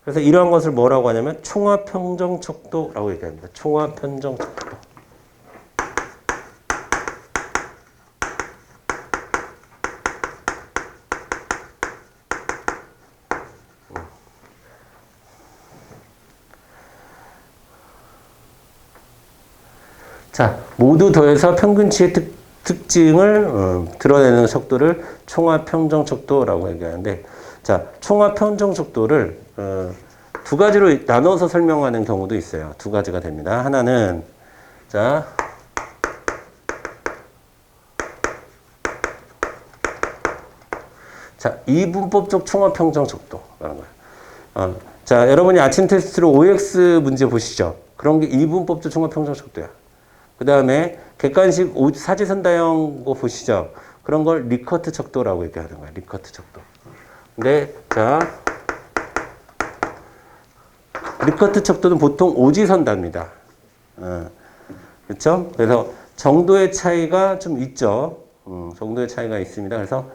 그래서 이러한 것을 뭐라고 하냐면 총합평정척도라고 얘기합니다. 총합평정척도. 자, 모두 더해서 평균치의 특징을 드러내는 척도를 총합평정척도라고 얘기하는데, 자, 총합평정척도를 두 가지로 나눠서 설명하는 경우도 있어요. 두 가지가 됩니다. 하나는 자, 이분법적 총합평정척도라는 거예요. 자, 여러분이 아침 테스트로 OX 문제 보시죠. 그런 게 이분법적 총합평정척도야. 그 다음에 객관식 사지선다형 거 보시죠. 그런 걸 리커트 척도라고 얘기하는 거예요. 리커트 척도. 근데 자, 리커트 척도는 보통 오지선다입니다. 그렇죠? 그래서 정도의 차이가 좀 있죠. 정도의 차이가 있습니다. 그래서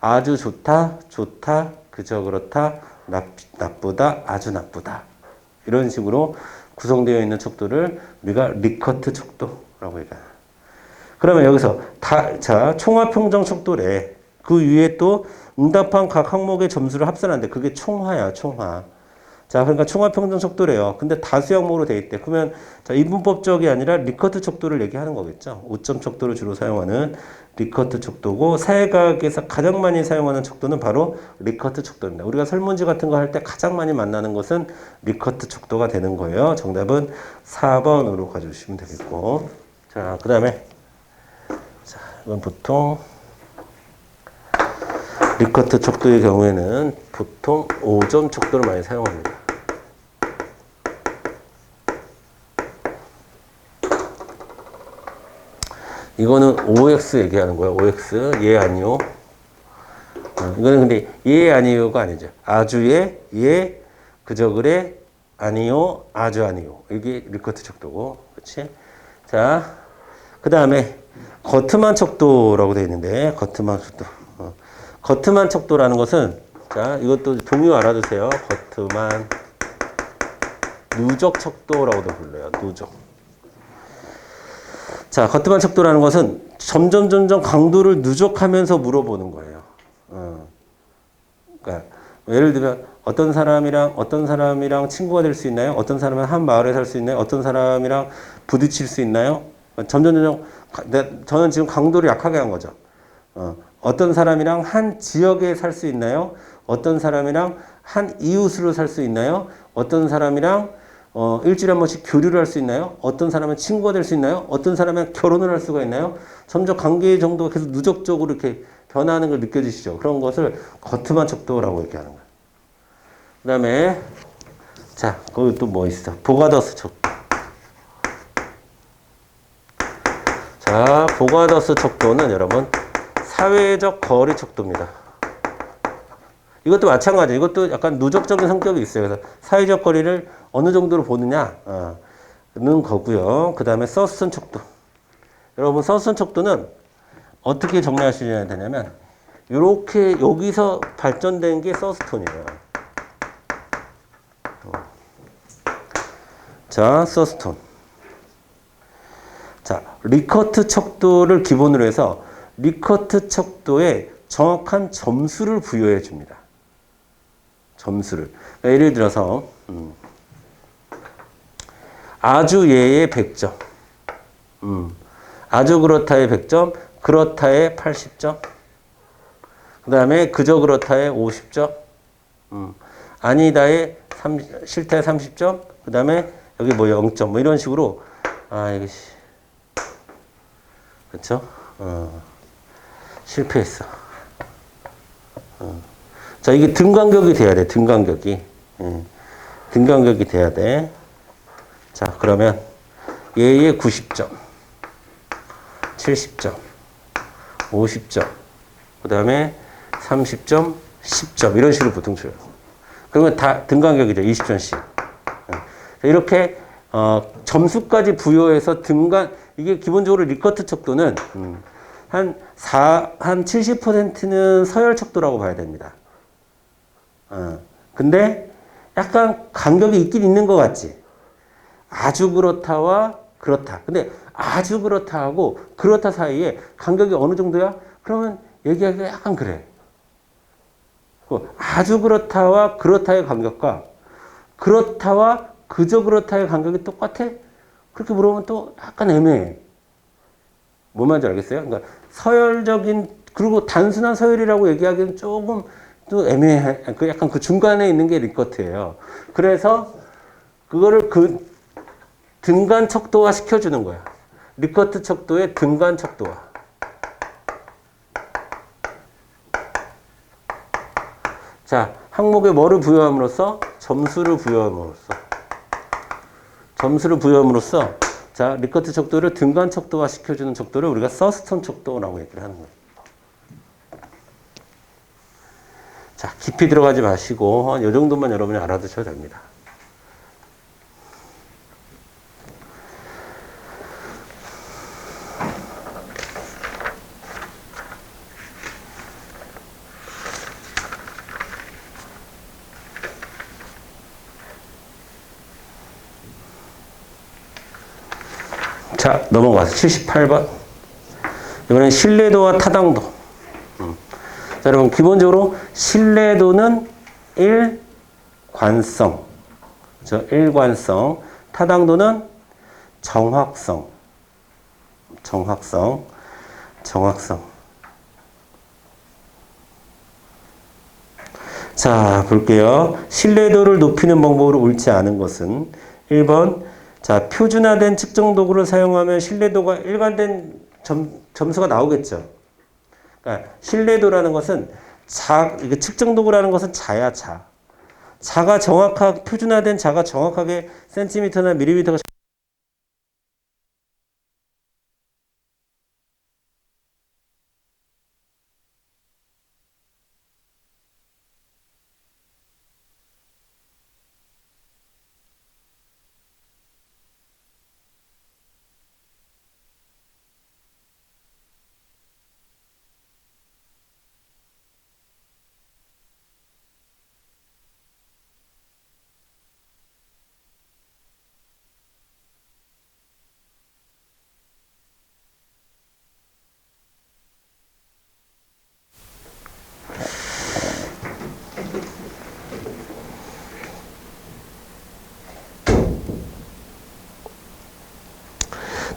아주 좋다, 좋다, 그저 그렇다, 나쁘다, 아주 나쁘다. 이런 식으로 구성되어 있는 척도를 우리가 리커트 척도라고 얘기해요. 그러면 여기서 자, 총합평정 척도래. 그 위에 또 응답한 각 항목의 점수를 합산하는데 그게 총화야, 총화. 자, 그러니까 총합평정 척도래요. 근데 다수 항목으로 돼 있대. 그러면 자, 이분법적이 아니라 리커트 척도를 얘기하는 거겠죠. 5점 척도를 주로 사용하는 리커트 척도고, 사회과학에서 가장 많이 사용하는 척도는 바로 리커트 척도입니다. 우리가 설문지 같은 거 할 때 가장 많이 만나는 것은 리커트 척도가 되는 거예요. 정답은 4번으로 가져주시면 되겠고. 자, 그 다음에 자, 이건 보통 리커트 척도의 경우에는 보통 5점 척도를 많이 사용합니다. 이거는 OX 얘기하는 거예요. OX. 예, 아니요. 이거는 근데 예, 아니요가 아니죠. 아주예, 예, 그저 그래, 아니요, 아주 아니요. 이게 리커트 척도고. 그렇지? 자, 그 다음에 거트만 척도라고 되어 있는데, 거트만 척도. 거트만 척도라는 것은, 자, 이것도 동요 알아두세요. 거트만. 누적 척도라고도 불러요. 누적. 자, 거트만 척도라는 것은 점점 강도를 누적하면서 물어보는 거예요. 그러니까 예를 들면 어떤 사람이랑 친구가 될 수 있나요? 어떤 사람은 한 마을에 살 수 있나요? 어떤 사람이랑 부딪힐 수 있나요? 점점 저는 지금 강도를 약하게 한 거죠. 어떤 사람이랑 한 지역에 살 수 있나요? 어떤 사람이랑 한 이웃으로 살 수 있나요? 어떤 사람이랑 일주일에 한 번씩 교류를 할 수 있나요? 어떤 사람은 친구가 될 수 있나요? 어떤 사람은 결혼을 할 수가 있나요? 점점 관계의 정도가 계속 누적적으로 이렇게 변화하는 걸 느껴지시죠? 그런 것을 거트만 척도라고 얘기하는 거예요. 그 다음에, 자, 거기 또 뭐 있어? 보가더스 척도. 자, 보가더스 척도는 여러분, 사회적 거리 척도입니다. 이것도 마찬가지예요. 이것도 약간 누적적인 성격이 있어요. 그래서 사회적 거리를 어느 정도로 보느냐는 거고요. 그 다음에 서스턴 척도. 여러분, 서스턴 척도는 어떻게 정리하셔야 되냐면, 이렇게 여기서 발전된 게 서스톤이에요. 자, 서스톤. 자, 리커트 척도를 기본으로 해서 리커트 척도에 정확한 점수를 부여해 줍니다. 점수를. 그러니까 예를 들어서 아주 예의 100점. 아주 그렇다의 100점, 그렇다의 80점. 그 다음에 그저 그렇다의 50점. 아니다의 싫다의 30점. 그 다음에 여기 뭐 0점. 뭐 이런 식으로. 이거 그렇죠? 실패했어. 자, 이게 등간격이 돼야 돼. 등간격이. 등간격이 돼야 돼. 자, 그러면 얘의 90점, 70점, 50점, 그 다음에 30점, 10점 이런 식으로 보통 줘요. 그러면 다 등간격이죠. 20점씩. 이렇게 점수까지 부여해서 이게 기본적으로 리커트 척도는 한 70%는 서열 척도라고 봐야 됩니다. 근데 약간 간격이 있긴 있는 것 같지. 아주 그렇다와 그렇다. 근데 아주 그렇다하고 그렇다 사이에 간격이 어느 정도야? 그러면 얘기하기가 약간 그래. 아주 그렇다와 그렇다의 간격과 그렇다와 그저 그렇다의 간격이 똑같아? 그렇게 물어보면 또 약간 애매해. 뭔 말인지 알겠어요? 그러니까 서열적인, 그리고 단순한 서열이라고 얘기하기는 조금 또 애매해. 약간 그 중간에 있는 게 리커트예요. 그래서 그거를 등간 척도화 시켜주는 거야. 리커트 척도의 등간 척도화. 자, 항목에 뭐를 부여함으로써? 점수를 부여함으로써 자, 리커트 척도를 등간 척도화 시켜주는 척도를 우리가 서스턴 척도라고 얘기를 하는 거예요. 자, 깊이 들어가지 마시고 이 정도만 여러분이 알아두셔도 됩니다. 자, 넘어가서 78번. 이번엔 신뢰도와 타당도. 자, 여러분, 기본적으로 신뢰도는 일관성. 그렇죠? 일관성. 타당도는 정확성. 자, 볼게요. 신뢰도를 높이는 방법으로 옳지 않은 것은 1번. 자, 표준화된 측정 도구를 사용하면 신뢰도가 일관된 점수가 나오겠죠. 그러니까 신뢰도라는 것은 이게 측정 도구라는 것은 자야, 자. 표준화된 자가 정확하게 센티미터나 밀리미터가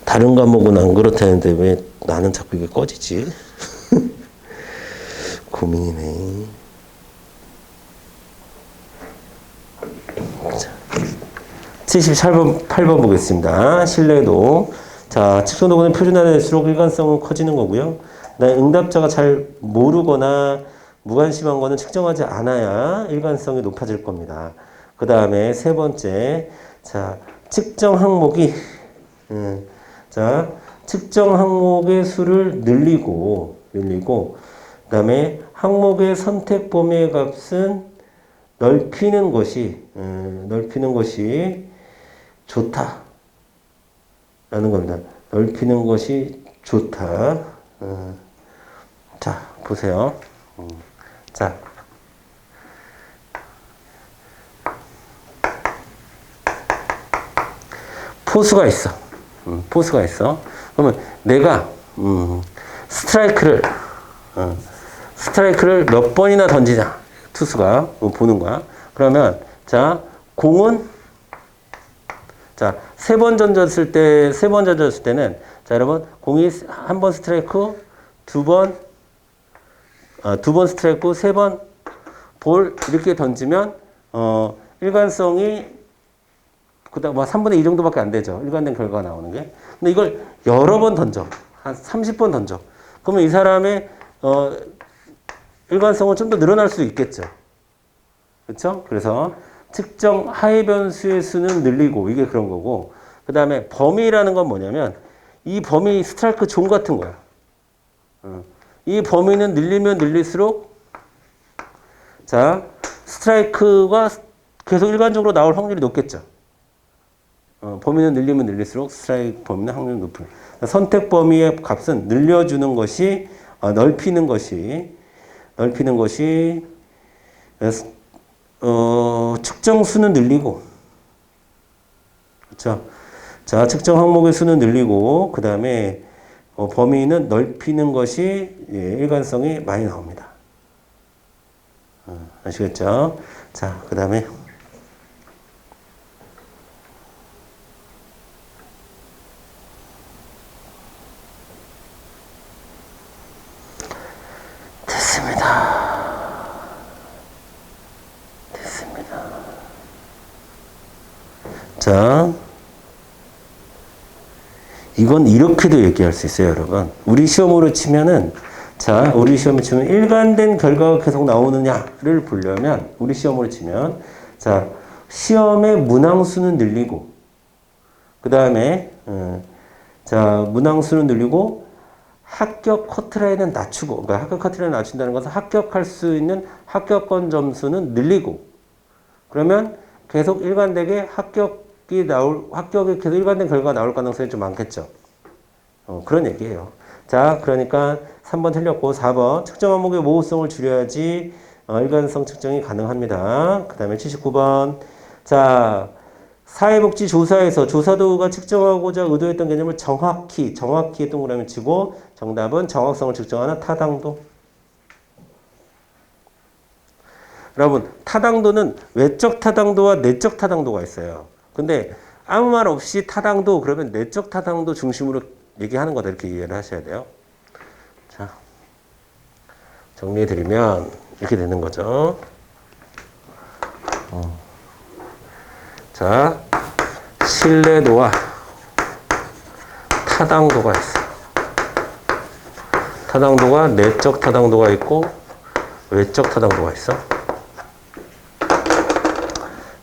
다른 과목은 안 그렇다는데 왜 나는 자꾸 이게 꺼지지? 고민이네. 자, 78번 보겠습니다. 신뢰도. 자, 측정 도구는 표준화될수록 일관성은 커지는 거고요. 응답자가 잘 모르거나 무관심한 거는 측정하지 않아야 일관성이 높아질 겁니다. 그 다음에 세 번째. 자, 측정 항목의 수를 늘리고, 그 다음에 항목의 선택 범위의 값은 넓히는 것이 좋다. 라는 겁니다. 넓히는 것이 좋다. 자, 보세요. 자. 포수가 있어. 그러면 내가 스트라이크를 몇 번이나 던지냐, 투수가 보는 거야. 그러면 자, 공은 자, 세 번 던졌을 때는 자, 여러분, 공이 한 번 스트라이크, 두 번 스트라이크, 세 번 볼 이렇게 던지면 일관성이 그다음 3분의 2 정도밖에 안 되죠. 일관된 결과가 나오는 게. 근데 이걸 여러 번 던져. 한 30번 던져. 그러면 이 사람의 일관성은 좀 더 늘어날 수 있겠죠. 그렇죠? 그래서 측정 하위 변수의 수는 늘리고, 이게 그런 거고. 그다음에 범위라는 건 뭐냐면 이 범위 스트라이크 존 같은 거야. 이 범위는 늘리면 늘릴수록 자, 스트라이크가 계속 일관적으로 나올 확률이 높겠죠. 범위는 늘리면 늘릴수록 스트라이크 범위는 확률이 높은. 선택 범위의 값은 늘려주는 것이, 넓히는 것이, 측정 수는 늘리고, 그렇죠? 자, 측정 항목의 수는 늘리고, 그 다음에 범위는 넓히는 것이 일관성이 많이 나옵니다. 아시겠죠? 자, 그 다음에 됐습니다. 자, 이건 이렇게도 얘기할 수 있어요, 여러분. 우리 시험으로 치면은, 자, 우리 시험에 치면 일관된 결과가 계속 나오느냐를 보려면, 우리 시험으로 치면, 자, 시험의 문항수는 늘리고, 그 다음에, 자, 문항수는 늘리고, 합격 커트라인은 낮추고, 그러니까 합격 커트라인을 낮춘다는 것은 합격할 수 있는 합격권 점수는 늘리고, 그러면 계속 일관되게 합격이 계속 일관된 결과가 나올 가능성이 좀 많겠죠. 그런 얘기예요. 자, 그러니까 3번 틀렸고 4번 측정 항목의 모호성을 줄여야지 일관성 측정이 가능합니다. 그 다음에 79번. 자, 사회복지조사에서 조사도가 측정하고자 의도했던 개념을 정확히 동그라미 치고 정답은 정확성을 측정하는 타당도. 여러분, 타당도는 외적 타당도와 내적 타당도가 있어요. 근데 아무 말 없이 타당도 그러면 내적 타당도 중심으로 얘기하는 거다 이렇게 이해를 하셔야 돼요. 자, 정리해드리면 이렇게 되는 거죠. 자, 신뢰도와 타당도가 있어. 타당도가 내적 타당도가 있고 외적 타당도가 있어.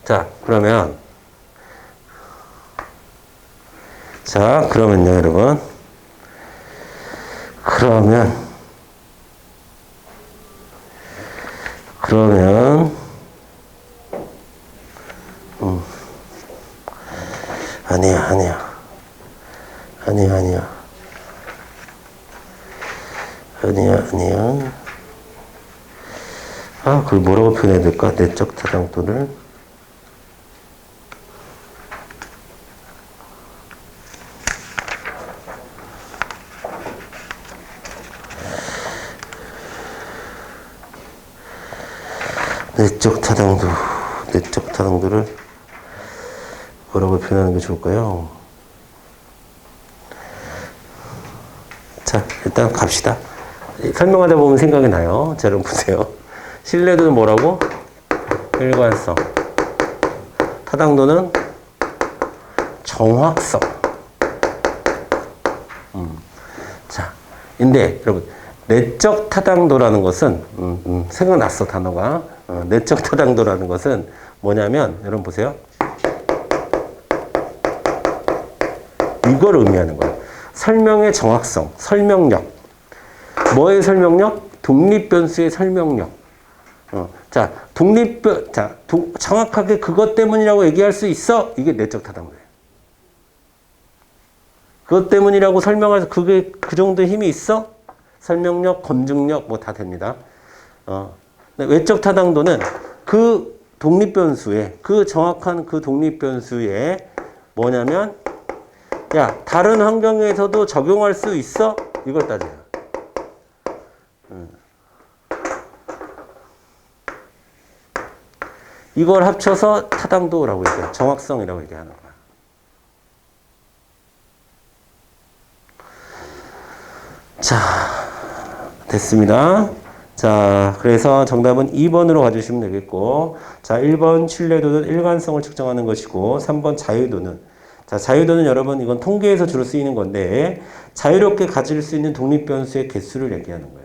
자, 그러면요, 여러분. 그러면, 아니야. 그걸 뭐라고 표현해야 될까? 내적 타당도를. 내적 타당도를 뭐라고 표현하는 게 좋을까요? 자, 일단 갑시다. 설명하다 보면 생각이 나요. 자, 여러분 보세요. 신뢰도는 뭐라고? 일관성. 타당도는 정확성. 자, 근데 여러분, 내적 타당도라는 것은 생각났어, 단어가. 내적 타당도라는 것은 뭐냐면, 여러분 보세요. 이걸 의미하는 거예요. 설명의 정확성, 설명력. 뭐의 설명력? 독립변수의 설명력. 자, 정확하게 그것 때문이라고 얘기할 수 있어? 이게 내적 타당도예요. 그것 때문이라고 설명할 그게 그 정도의 힘이 있어? 설명력, 검증력 뭐 다 됩니다. 외적 타당도는 그 독립변수에, 그 정확한 그 독립변수에 뭐냐면, 야, 다른 환경에서도 적용할 수 있어? 이걸 따져요. 이걸 합쳐서 타당도라고 얘기해요. 정확성이라고 얘기하는 거야. 자, 됐습니다. 자, 그래서 정답은 2번으로 가주시면 되겠고, 자, 1번 신뢰도는 일관성을 측정하는 것이고, 3번 자유도는, 자, 자유도는 여러분 이건 통계에서 주로 쓰이는 건데, 자유롭게 가질 수 있는 독립변수의 개수를 얘기하는 거예요.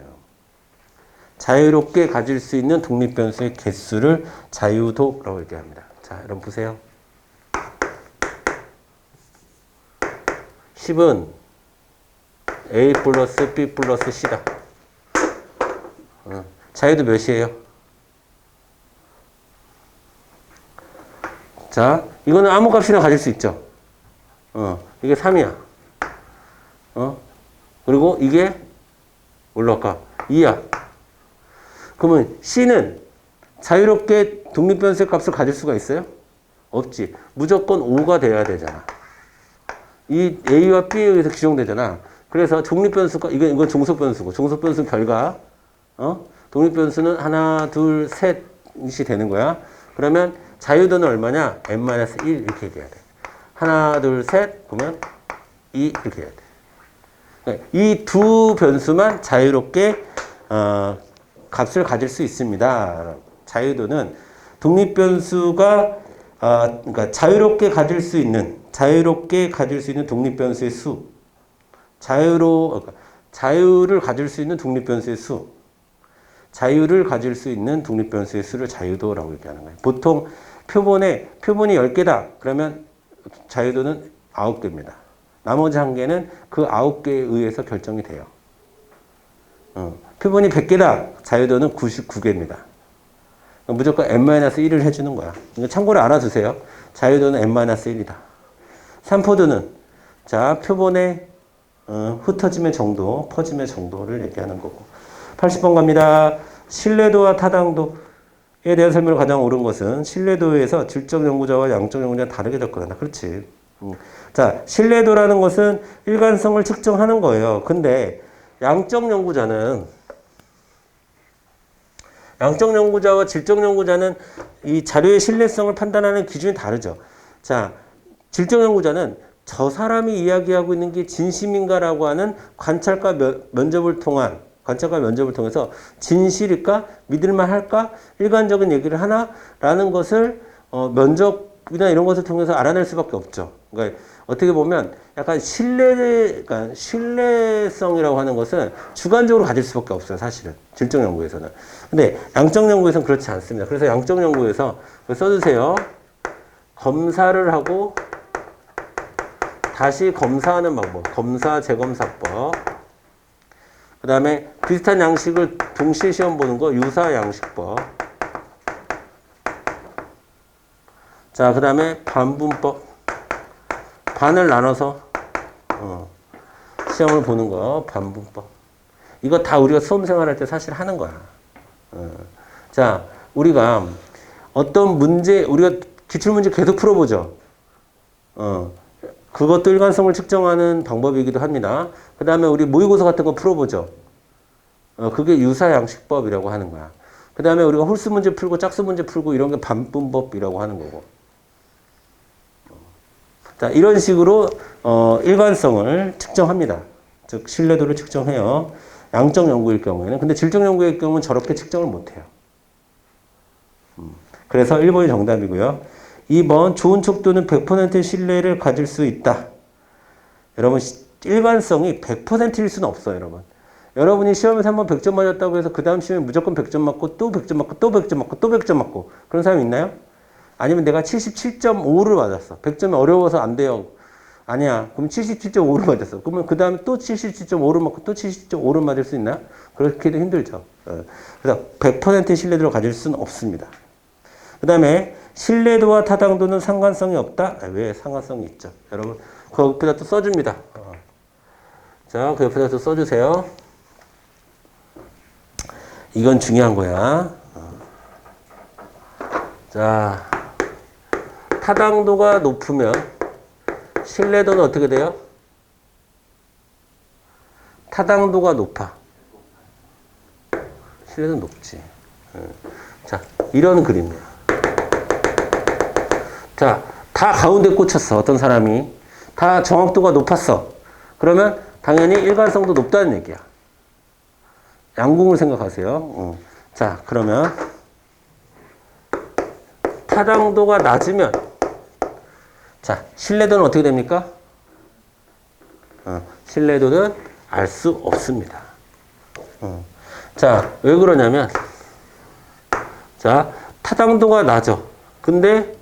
자유롭게 가질 수 있는 독립변수의 개수를 자유도라고 얘기합니다. 자, 여러분 보세요. 10은 A 플러스 B 플러스 C다. 자유도 몇이에요? 자, 이거는 아무 값이나 가질 수 있죠. 이게 3이야. 그리고 이게 뭘로 할까? 2야. 그러면 C는 자유롭게 독립변수의 값을 가질 수가 있어요? 없지. 무조건 5가 돼야 되잖아. 이 A와 B에 의해서 규정되잖아. 그래서 독립변수가, 이건 종속변수고, 종속변수 결과, 독립변수는 하나, 둘, 셋이 되는 거야. 그러면 자유도는 얼마냐? n-1 이렇게 얘기해야 돼. 하나, 둘, 셋, 보면 2 이렇게 해야 돼. 이 두 변수만 자유롭게, 값을 가질 수 있습니다. 자유도는 독립변수가, 그러니까 자유롭게 가질 수 있는 독립변수의 수. 자유를 가질 수 있는 독립변수의 수. 자유를 가질 수 있는 독립변수의 수를 자유도라고 얘기하는 거예요. 보통 표본이 10개다. 그러면 자유도는 9개입니다. 나머지 1개는 그 9개에 의해서 결정이 돼요. 표본이 100개다. 자유도는 99개입니다. 무조건 n-1을 해주는 거야. 참고로 알아두세요. 자유도는 n-1이다. 산포도는 자 표본의 흩어짐의 정도, 퍼짐의 정도를 얘기하는 거고. 80번 갑니다. 신뢰도와 타당도에 대한 설명을 가장 옳은 것은 신뢰도에서 질적 연구자와 양적 연구자는 다르게 접근한다. 그렇지. 자, 신뢰도라는 것은 일관성을 측정하는 거예요. 근데 양적 연구자와 질적 연구자는 이 자료의 신뢰성을 판단하는 기준이 다르죠. 자, 질적 연구자는 저 사람이 이야기하고 있는 게 진심인가라고 하는 관찰과 면접을 통해서 진실일까? 믿을만 할까? 일관적인 얘기를 하나라는 것을 면접이나 이런 것을 통해서 알아낼 수밖에 없죠. 그러니까 어떻게 보면 약간 그러니까 신뢰성이라고 하는 것은 주관적으로 가질 수밖에 없어요. 사실은 질적 연구에서는. 근데 양적 연구에서는 그렇지 않습니다. 그래서 양적 연구에서 써주세요. 검사를 하고 다시 검사하는 방법. 검사 재검사법. 그 다음에 비슷한 양식을 동시에 시험 보는 거 유사 양식법. 자, 그 다음에 반분법. 반을 나눠서 시험을 보는 거 반분법. 이거 다 우리가 수험 생활할 때 사실 하는 거야. 자, 우리가 어떤 문제, 우리가 기출문제 계속 풀어보죠. 그것도 일관성을 측정하는 방법이기도 합니다. 그 다음에 우리 모의고사 같은 거 풀어보죠. 그게 유사양식법이라고 하는 거야. 그 다음에 우리가 홀수 문제 풀고 짝수 문제 풀고 이런 게 반분법이라고 하는 거고. 자, 이런 식으로 일관성을 측정합니다. 즉 신뢰도를 측정해요. 양적 연구일 경우에는. 근데 질적 연구일 경우는 저렇게 측정을 못해요. 그래서 1번이 정답이고요. 2번 좋은 척도는 100% 신뢰를 가질 수 있다. 여러분 일관성이 100%일 수는 없어요. 여러분이 시험에서 한번 100점 맞았다고 해서 그 다음 시험에 무조건 100점 맞고 또 100점 맞고 또 100점 맞고 또 100점 맞고 그런 사람이 있나요? 아니면 내가 77.5를 맞았어. 100점이 어려워서 안 돼요. 아니야. 그럼 77.5를 맞았어. 그러면 그 다음에 또 77.5를 맞고 또 77.5를 맞을 수 있나? 그렇게도 힘들죠. 그래서 100% 신뢰도를 가질 수는 없습니다. 그 다음에 신뢰도와 타당도는 상관성이 없다? 왜 상관성이 있죠? 여러분 그 옆에다 또 써줍니다. 자, 그 옆에다 또 써주세요. 이건 중요한 거야. 자, 타당도가 높으면 신뢰도는 어떻게 돼요? 타당도가 높아. 신뢰도는 높지. 자, 이런 그림이야. 자, 다 가운데 꽂혔어. 어떤 사람이. 다 정확도가 높았어. 그러면 당연히 일관성도 높다는 얘기야. 양궁을 생각하세요. 자, 그러면 타당도가 낮으면 자, 신뢰도는 어떻게 됩니까? 신뢰도는 알 수 없습니다. 자, 왜 그러냐면 자, 타당도가 낮아. 근데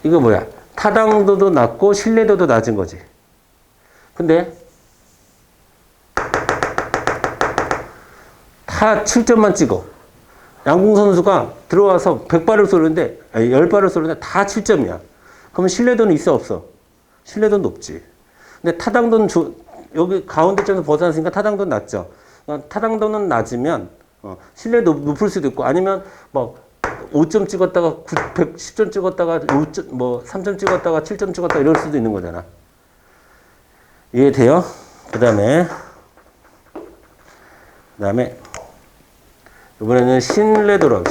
이거 뭐야? 타당도도 낮고 신뢰도도 낮은 거지. 근데 다 7점만 찍어. 양궁 선수가 들어와서 100발을 쏘는데, 아니, 10발을 쏘는데 다 7점이야. 그러면 신뢰도는 있어, 없어? 신뢰도는 높지. 근데 타당도는 여기 가운데 점에서 벗어났으니까 타당도는 낮죠. 타당도는 낮으면, 신뢰도 높을 수도 있고, 아니면 뭐, 5점 찍었다가 110점 찍었다가 5점, 뭐 3점 찍었다가 7점 찍었다가 이럴 수도 있는 거잖아. 이해돼요? 그 다음에 이번에는 신뢰도로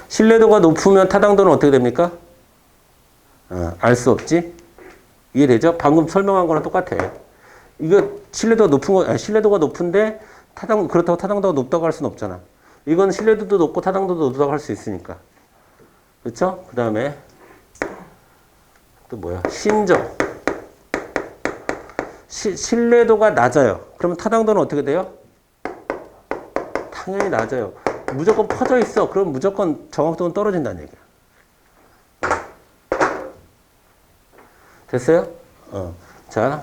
신뢰도가 높으면 타당도는 어떻게 됩니까? 알 수 없지? 이해되죠? 방금 설명한 거랑 똑같아. 이거 신뢰도가 높은데 그렇다고 타당도가 높다고 할 수는 없잖아. 이건 신뢰도도 높고 타당도도 높다고 할 수 있으니까. 그렇죠? 그 다음에 또 뭐야? 신적. 신뢰도가 낮아요. 그러면 타당도는 어떻게 돼요? 당연히 낮아요. 무조건 퍼져 있어. 그럼 무조건 정확도는 떨어진다는 얘기야. 됐어요? 자.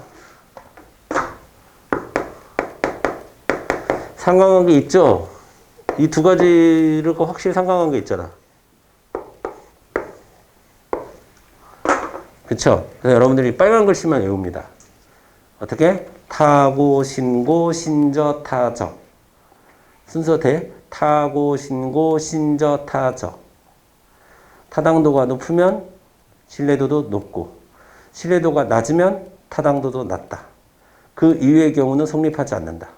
상관관계 있죠? 이 두 가지를 확실히 상관관계 있잖아. 그쵸? 그래서 여러분들이 빨간 글씨만 외웁니다. 어떻게? 타고, 신고, 신저, 타저. 순서 돼. 타고, 신고, 신저, 타저. 타당도가 높으면 신뢰도도 높고, 신뢰도가 낮으면 타당도도 낮다. 그 이외의 경우는 성립하지 않는다.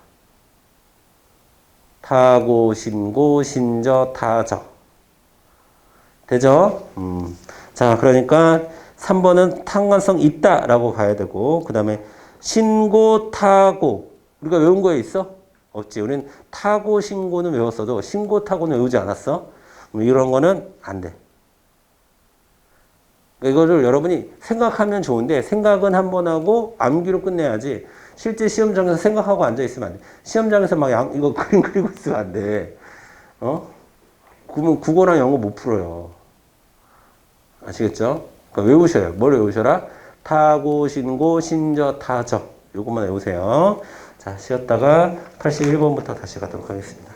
타고, 신고, 신저, 타저. 되죠? 자, 그러니까 3번은 상관성 있다라고 봐야 되고, 그 다음에 신고, 타고. 우리가 외운 거에 있어? 없지. 우리는 타고, 신고는 외웠어도 신고, 타고는 외우지 않았어? 이런 거는 안 돼. 이거를 여러분이 생각하면 좋은데 생각은 한 번 하고 암기로 끝내야지. 실제 시험장에서 생각하고 앉아있으면 안 돼. 시험장에서 막 이거 그림 그리고 있으면 안 돼. 그러면 국어랑 영어 못 풀어요. 아시겠죠? 그러니까 외우셔요. 뭘 외우셔라? 타고, 신고, 신저, 타저. 요것만 외우세요. 자, 쉬었다가 81번부터 다시 가도록 하겠습니다.